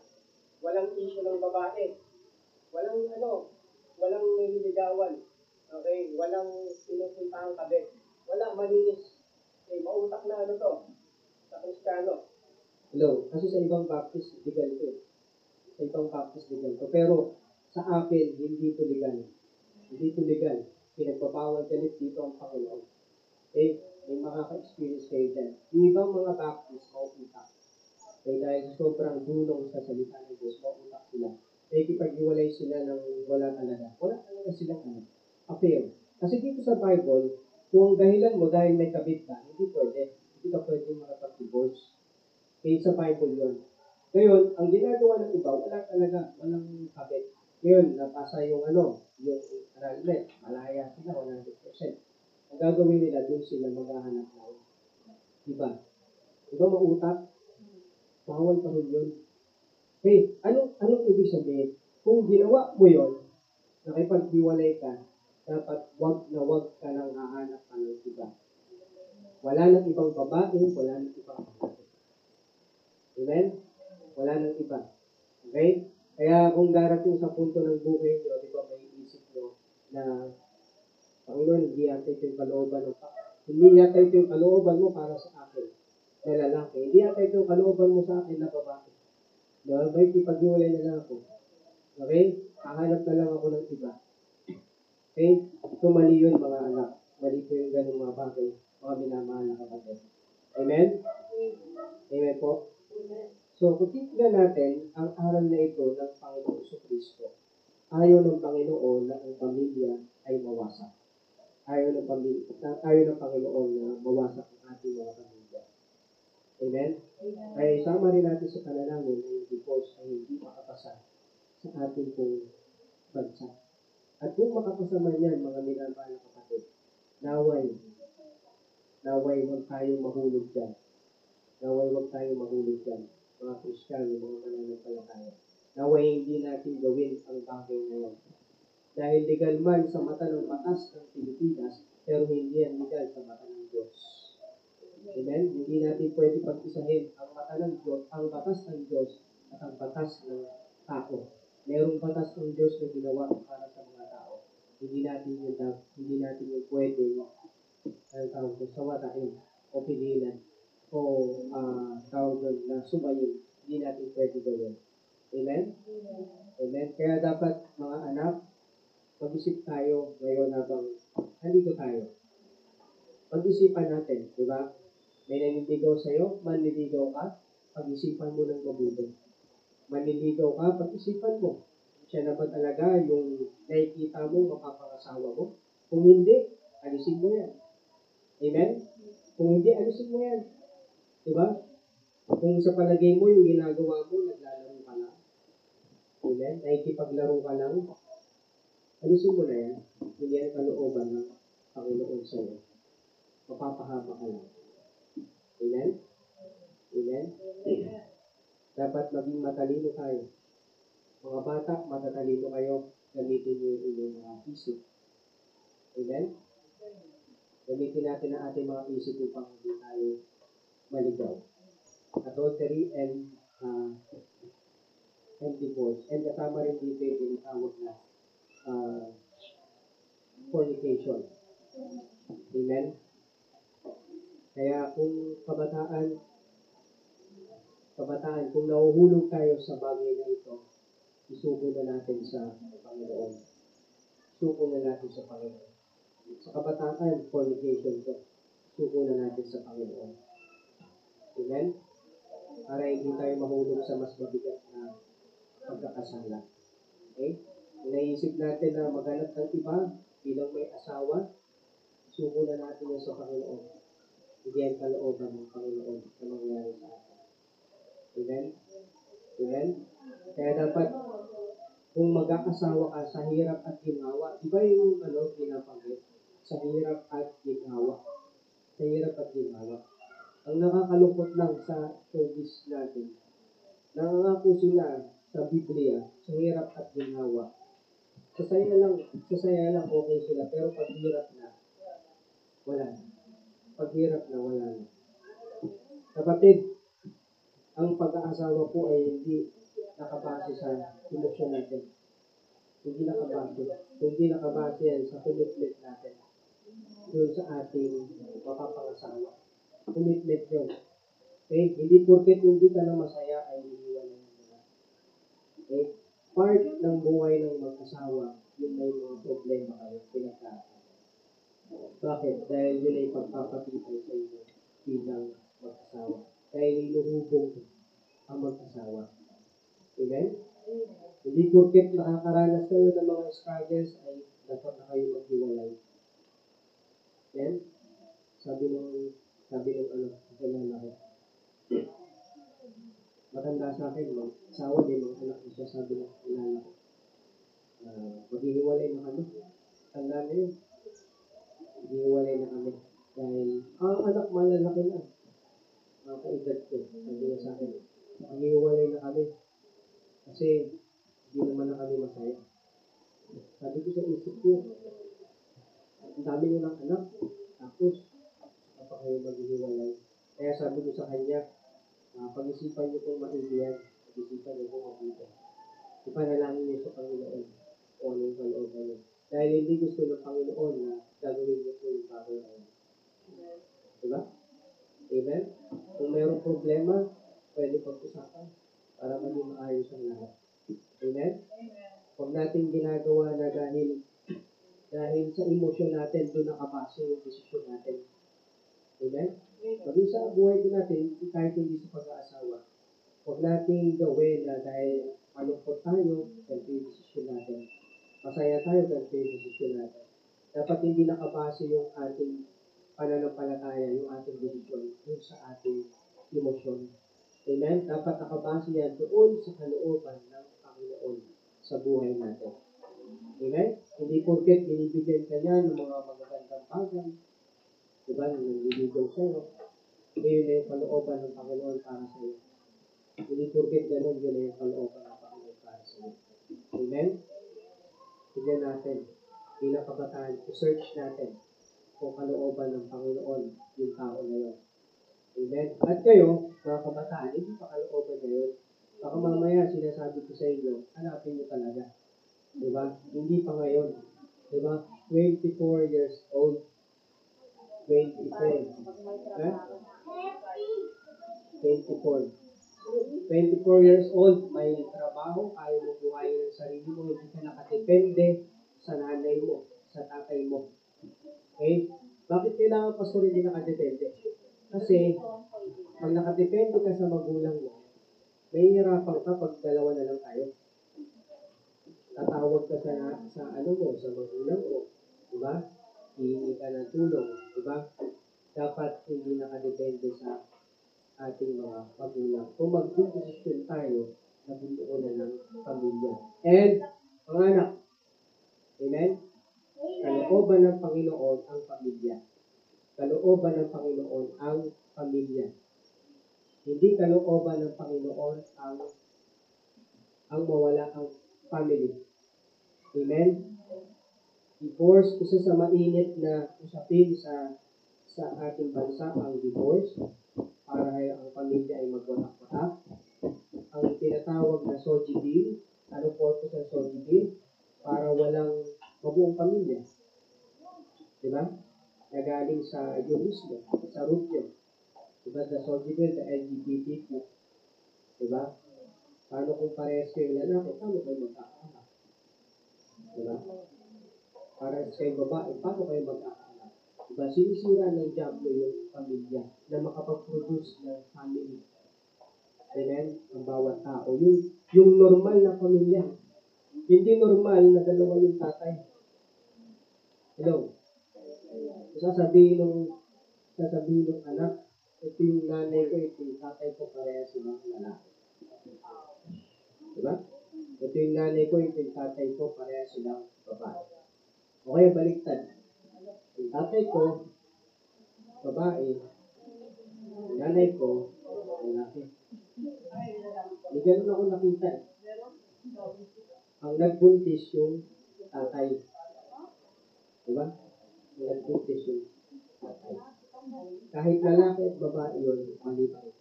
Walang issue ng babae. Walang nililigawan. Okay? Walang pinupuntahang kabit. Wala, malinis. Okay, mautak na sa Kristiyano. Hello, kasi sa ibang baptist, legal ito. Sa ibang baptist, legal ito. Pero sa akin, hindi ito legal. Hindi ito legal. Pinagbabawal galit dito ang Panginoon. May makaka-experience kayo dyan. Yung ibang mga baptist, mauutak. Dahil sa sobrang dulong sa salita ng Diyos, mauutak sila. Kipag-iwalay sila ng wala talaga. Wala talaga silang affair. Kasi dito sa Bible, kung ang dahilan mo dahil may kabit ka, hindi pwede. Hindi ka pwede makapag-divorce. Kaya sa Bible yun. Ngayon, ang ginagawa ng iba, wala talaga. Walang kabit. Ngayon, napasa yung annulment. Malaya sila, 100%. Ang gagawin nila, doon sila maghahanap ng iba. Diba mautak? Bawal pa rin yun. Okay, anong ibig sabihin? Kung ginawa mo yun, nakipaghiwalay ka, dapat wag ka nang hahanap ka ng iba. Wala nang ibang babae, wala nang ibang babae. Amen? Wala nang iba. Okay? Kaya kung darating sa punto ng buhay nyo, di ba may isip nyo na Panginoon, hindi yata ito yung kalooban mo para sa akin na lalaki. Hindi yata ito yung kalooban mo sa akin na babae. Diba? May ipag-iwalay na lang ako. Okay? Hahanap na lang ako ng iba. Okay? So mali yun mga anak. Mali po yung ganung mga bagay, mga minamahal na kapatid. Amen? Amen po? So kung titignan natin ang aral na ito ng Panginoon sa Kristo, ayaw ng Panginoon na ang pamilya ay mawasak. Ayaw ng Panginoon na mawasak ang ating mga pamilya. Amen? Ay sama rin natin sa panalangin na yung divorce ay hindi makapasa sa ating pong bansa. At kung makapasa man yan, mga minamahal na kapatid, naway huwag tayong mahulog dyan. Mga Kristiyano, mga mananampalataya. Naway hindi natin gawin ang bagay na yan. Dahil legal man sa mata ng batas ng Pilipinas, pero hindi yan legal sa mata ng Diyos. Amen? Hindi natin pwede pag-isahin ang mata ng Diyos, ang batas ng Diyos at ang batas ng tao. Merong batas ng Diyos na ginawa para sa mga tao. Hindi natin yung pwede ang tawag ko, sawatain o pililan o tawag doon na sumayin. Hindi natin pwede gawin. Amen? Amen? Kaya dapat mga anak, mag-isip tayo ngayon habang nandito tayo. Pag-isipan natin, di ba? May naniligaw sa'yo, manliligaw ka, pag-isipan mo ng mabuti. Manliligaw ka, pag-isipan mo. Siya na ba talaga yung nakikita mo, mapapangasawa mo? Kung hindi, alisin mo yan. Amen? Kung hindi, alisin mo yan. Di ba? Kung sa palagay mo, yung ginagawa mo, naglalaro ka lang. Amen? Nakikipaglaro ka lang. Alisin mo na yan. Hindi yan kalooban ng Panginoon sa'yo. Mapapahaba ka lang. Amen? Amen? Dapat maging matalino tayo. Mga bata, matatalino kayo. Gamitin niyo yung inyong mga isip. Amen? Gamitin natin ang ating mga isip upang hindi tayo maligaw. Adultery and divorce. And kasama rin dito yung tinatawag na fornication. Amen? Kaya kung kabataan, kung nahuhulog tayo sa bagay na ito, isuko na natin sa Panginoon. Isuko na natin sa Panginoon. Sa kabataan, fornication ko. Isuko na natin sa Panginoon. Amen? Para hindi tayo mahulog sa mas mabigat na pagkakasala. Okay? Kung naisip natin na maghanap ng iba bilang may asawa, isuko na natin yan sa Panginoon. Hindi ang kalooban ng Panginoon na mangyari sa atin. Amen? Amen? Kaya dapat, kung mag-aasawa ka sa hirap at ginhawa, iba yung pinapanggit, sa hirap at ginhawa. Sa hirap at ginhawa. Ang nakakalungkot lang sa showbiz natin, nangangako sila sa Biblia, sa hirap at ginhawa. Sa saya lang okay sila, pero pag hirap na, wala na. Pag hirap na, wala na. Kapatid, ang pag-aasawa po ay hindi nakabase sa emosyon natin. Hindi nakabase yan sa commitment natin doon sa ating mapapangasawa. Commitment yun. Okay? Hindi porket hindi ka na masaya ay iniiwanan mo na. Okay? Part ng buhay ng mag-asawa, yung may mga problema kayo, pinagkakaroon. Bakit? Dahil yun ay pagpapatibay sa inyo bilang mag-asawa. Dahil inuhubog ang mag-asawa. Amen? Hindi porket nakakaranas kayo ng mga struggles ay dapat na kayo maghiwalay. Amen? Sabi ng kilala ko. Matanda sa akin, mag-asawa din, mga anak ko siya, sabi ng kilala ko. Maghihiwalay na kami. Tanda na yun. Maghihiwalay na kami. Dahil, ang anak malalaki na. Mga kaedad ko, sabi niya sa akin, maghihiwalay na kami. Kasi, hindi naman na kami masaya. Sabi ko sa isip ko, ang dami nyo ng anak. Tapos, kapag kayo maghihiwalay. Kaya sabi ko sa kanya, pag-isipan niyo kung maindihan, pag-isipan niyo kung mabuti. Ipanalangin niyo sa Panginoon o anong kalooban niyo. Dahil hindi gusto ng Panginoon na gagawin niyo po yung bagay na yun. Diba? Amen? Kung mayroong problema, pwede pag-usapan para maging maayos ang lahat. Amen? Huwag natin ginagawa na dahil sa emosyon natin, doon nakabase yung desisyon natin. Amen? Maging sa buhay din natin, kahit hindi sa pag-aasawa. Huwag natin gawin na dahil malungkot tayo, ganito yung desisyon natin. Masaya tayo, ganito yung desisyon natin. Dapat hindi nakabase yung ating pananampalataya, yung ating desisyon, yung sa ating emosyon. Amen? Dapat nakabase yan doon sa kalooban ng Panginoon sa buhay natin. Amen? Hindi porket binibigyan ka niya ng mga magagandang bagay. Diba? Nililigaw sa'yo. Yun na yung kalooban ng Panginoon para sa'yo. Hindi porket ganun, yun na yung kalooban ng Panginoon para sa'yo. Amen? Tignan natin. Bilang kabataan, i-search natin kung kalooban ng Panginoon yung tao na yun. Amen? At kayo, mga kabataan, hindi pa kalooban ngayon. Baka mamaya sinasabi ko sa inyo, hanapin nyo talaga. Diba? Hindi pa ngayon. Diba? 24 years old. 24. Eh? 24. 24 years old, may trabaho, kaya mo buhayin ang sarili mo, hindi ka nakadepende sa nanay mo, sa tatay mo. Okay? Bakit kailangan pastor hindi nakadepende? Kasi, pag nakadepende ka sa magulang mo, may hirapan ka pag dalawa na lang tayo. Tatawag ka sa ano mo, sa magulang mo. Diba? Hihingi ka ng tulong. Diba? Dapat hindi nakadepende sa ating mga magulang. Kung mag-desisyon tayo, nabubuo na ng pamilya. And, mga anak, amen? Kalooban ng Panginoon ang pamilya. Kalooban ng Panginoon ang pamilya. Hindi kalooban ng Panginoon ang mawala ang family. Amen? Divorce, isa sa mainit na usapin sa ating bansa ang divorce para ang pamilya ay magwatak-watak. Ang tinatawag na Soji Bill, ano purpose ng Soji Bill? Para walang mabuong pamilya. Diba? Nagaling sa Yurismo, sa Rubio. Diba? The Soji Bill, the LGBTQ. Diba? Paano kung parehas kayo lalaki, paano kayo magkakaanak? Diba? Parehas kayo babae, paano kayo magkakaanak? Diba? Sinisira ng Diablo yung pamilya na makapag-produce ng family. Amen? Ang bawat tao. Yung normal na pamilya. Hindi normal na dalawa yung tatay. Hello? Sasabihin ng anak, ito yung nanay ko, ito yung tatay ko, pareha silang lalaki. Diba? Ito yung nanay ko, ito yung tatay ko, pareha silang babae. O kaya baliktad. Yung tatay ko, babae, yung nanay ko, lalaki. Hindi ganun ako nakita eh. Ang nagbuntis yung tatay. Diba? Ang nagbuntis yung tatay. Kahit lalaki at babae yun, mali pa rin.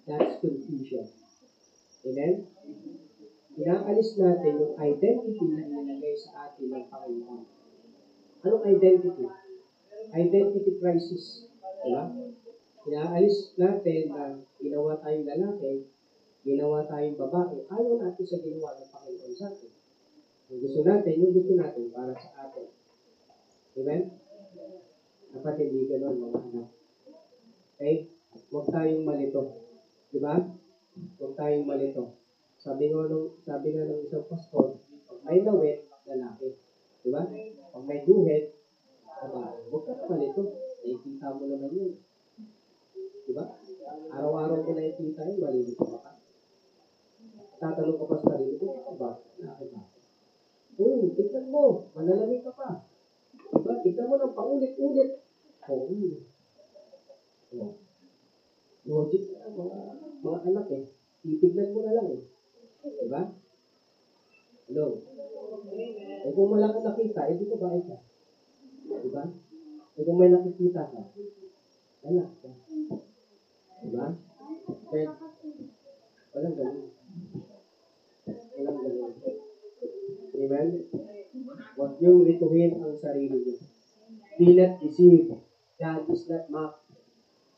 That's confusion. Amen? Inaalis natin yung identity na inilagay sa atin ng Panginoon. Anong identity? Identity crisis. Diba? Inaalis natin na ginawa tayong lalaki, ginawa tayong babae, ayaw natin sa ginawa ng Panginoon sa atin. Yung gusto natin para sa atin. Amen? Dapat hindi ganun, mga anak. Okay? Huwag tayong malito. Diba? Huwag tayong malito. Sabi nga ng isang pastor, pag may lawit, lalaki. Diba? Pag may guhit, babae. Huwag ka na malito. Nakikita mo naman yun. Diba? Araw-araw ko nakikita yun, malilito ka. Tatanong ko pa sa sarili ko, ba? Lalaki ba? Tignan mo, malalamig ka pa. Diba? Tignan mo ng paulit-ulit. Oo. Logic na mga anak eh. Titignan mo na lang eh. Diba? Hello? Eh kung wala kang nakita, eh di ko ba ka? Diba? Eh kung may nakikita ka, anak ka. Diba? Okay. Walang ganun. Walang ganun. Amen? Huwag niyong lituhin ang sarili niyo. Be not deceived. God is not mocked.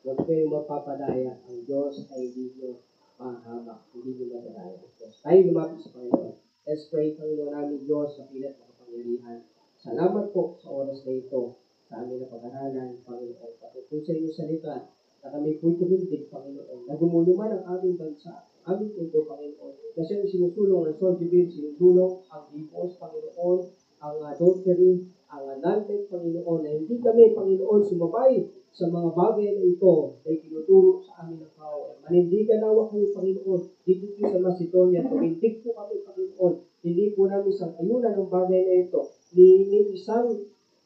Huwag kayong mapapadaya. Ang Diyos ay hindi nyo mahahamak. Hindi nyo mapadaya. Tayo lumapit sa Panginoon. Let's pray, Panginoon namin Diyos sa pilat ng kapangyarihan. Salamat po sa oras na ito sa amin na pag-aralan, Panginoon. Patutusin sa inyong salita na kami po'y tumindig, Panginoon. Na gumuluman ang aming bansa, aming mundo, Panginoon. Na siyang sinusulong ng Sojibil, sinusulong ang divorce, Panginoon, ang adultery, ang annulment, Panginoon, na hindi kami, Panginoon, sumabay sa mga bagay na ito ay tinuturo sa amin ng power. Manindigan nawa kami, Panginoon, dito po sa Macedonia, tumindig po kami, Panginoon. Hindi po namin sa ayunan ng bagay na ito. Ni isang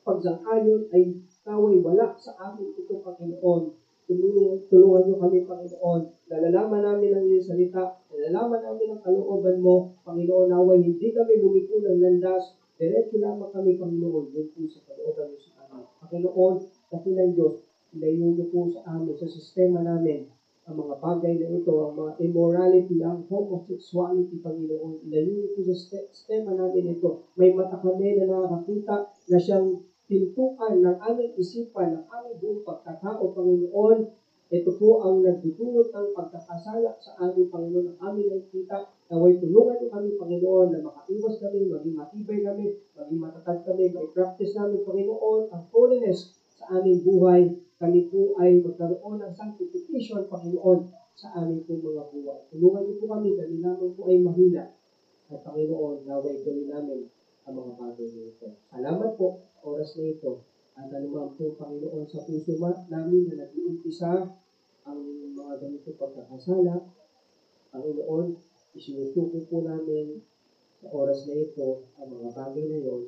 pagsang-ayon ay naway wala sa amin ito, Panginoon. Tulungan niyo kami, Panginoon. Nalalaman namin ang iyong salita. Nalalaman namin ang kalooban mo, Panginoon, naway hindi kami lumiko ng landas. Diretso lamang kami, Panginoon, doon po sa kalooban niyo sa amin. Panginoon, kasi ng Diyos, ilayo niyo po sa amin, sa sistema namin, ang mga bagay na ito, ang mga immorality, ang homosexuality, Panginoon. Ilayo niyo po sa sistema namin ito. May mata kami na nakakakita na siyang pintuan ng aming isipan, ng aming buong pagkatao, Panginoon. Ito po ang nagdudulot ng pagkakasala sa aming Panginoon, ang aming nakikita. Naway tulungan niyo kami, Panginoon, na makaiwas kami, maging matibay kami, maging matatag kami, mai-practice namin, Panginoon, ang holiness sa aming buhay. Kami po ay magkaroon ng sanctification, Panginoon, sa aming po mga buhay. Tulungan niyo po kami, kami naman po ay mahina. At Panginoon, naway gawin namin ang mga bagay na ito. Salamat po sa oras na ito. At anuman po, Panginoon, sa puso namin na nag-uumpisa ang mga ganito pagkakasala, Panginoon, isinusuko po namin sa oras na ito ang mga bagay na yon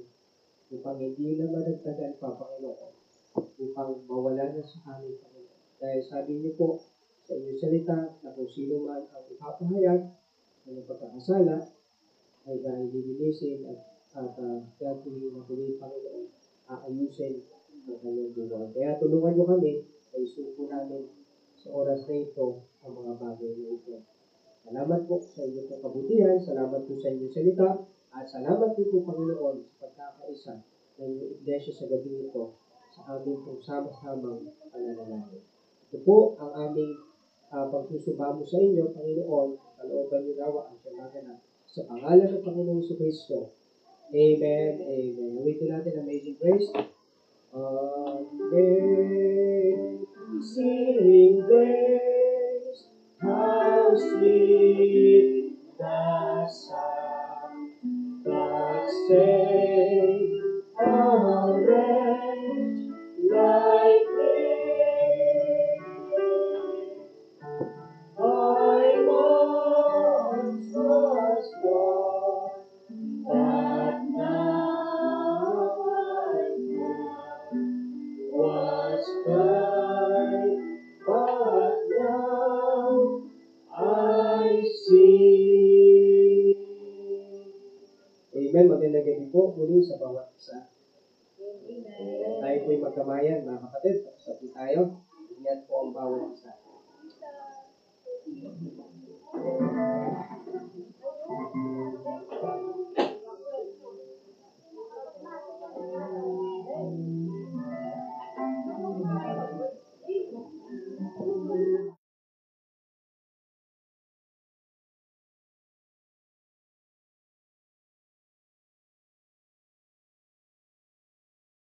upang hindi na madagdagan pa, Panginoon, upang mawala na sa amin, Panginoon. Dahil sabi niyo po sa inyong salita na kung sino man ang ipapahayag ng pagkakasala ay dahil lilinisin at gagawin na tuloy, Panginoon, aayusin ang kanyang buhay. Kaya tulungan niyo kami na isuko namin sa oras na ito ang mga bagay na ito. Salamat po sa inyong kabutihan, salamat po sa inyong salita, at salamat din po, Panginoon, sa pagkakaisa ng inyong iglesia sa gabi ito sa aming pong sama-samang pananalangin. Ito po ang aming pagsusubamo sa inyo, Panginoon, kalooban niyo nawa ang siyang sa pangalan ng Panginoong Jesucristo. Amen, amen. Ulitin natin Amazing Grace. Amazing Grace, how sweet the sound that saved a wretch like me. I once was lost, but now I'm found. Was blind, but now I see. Amen. Magandang gabi po muli sa bawat isa. Tayo po'y magkamayan, mga kapatid. Sabi tayo, ingat po ang bawat isa.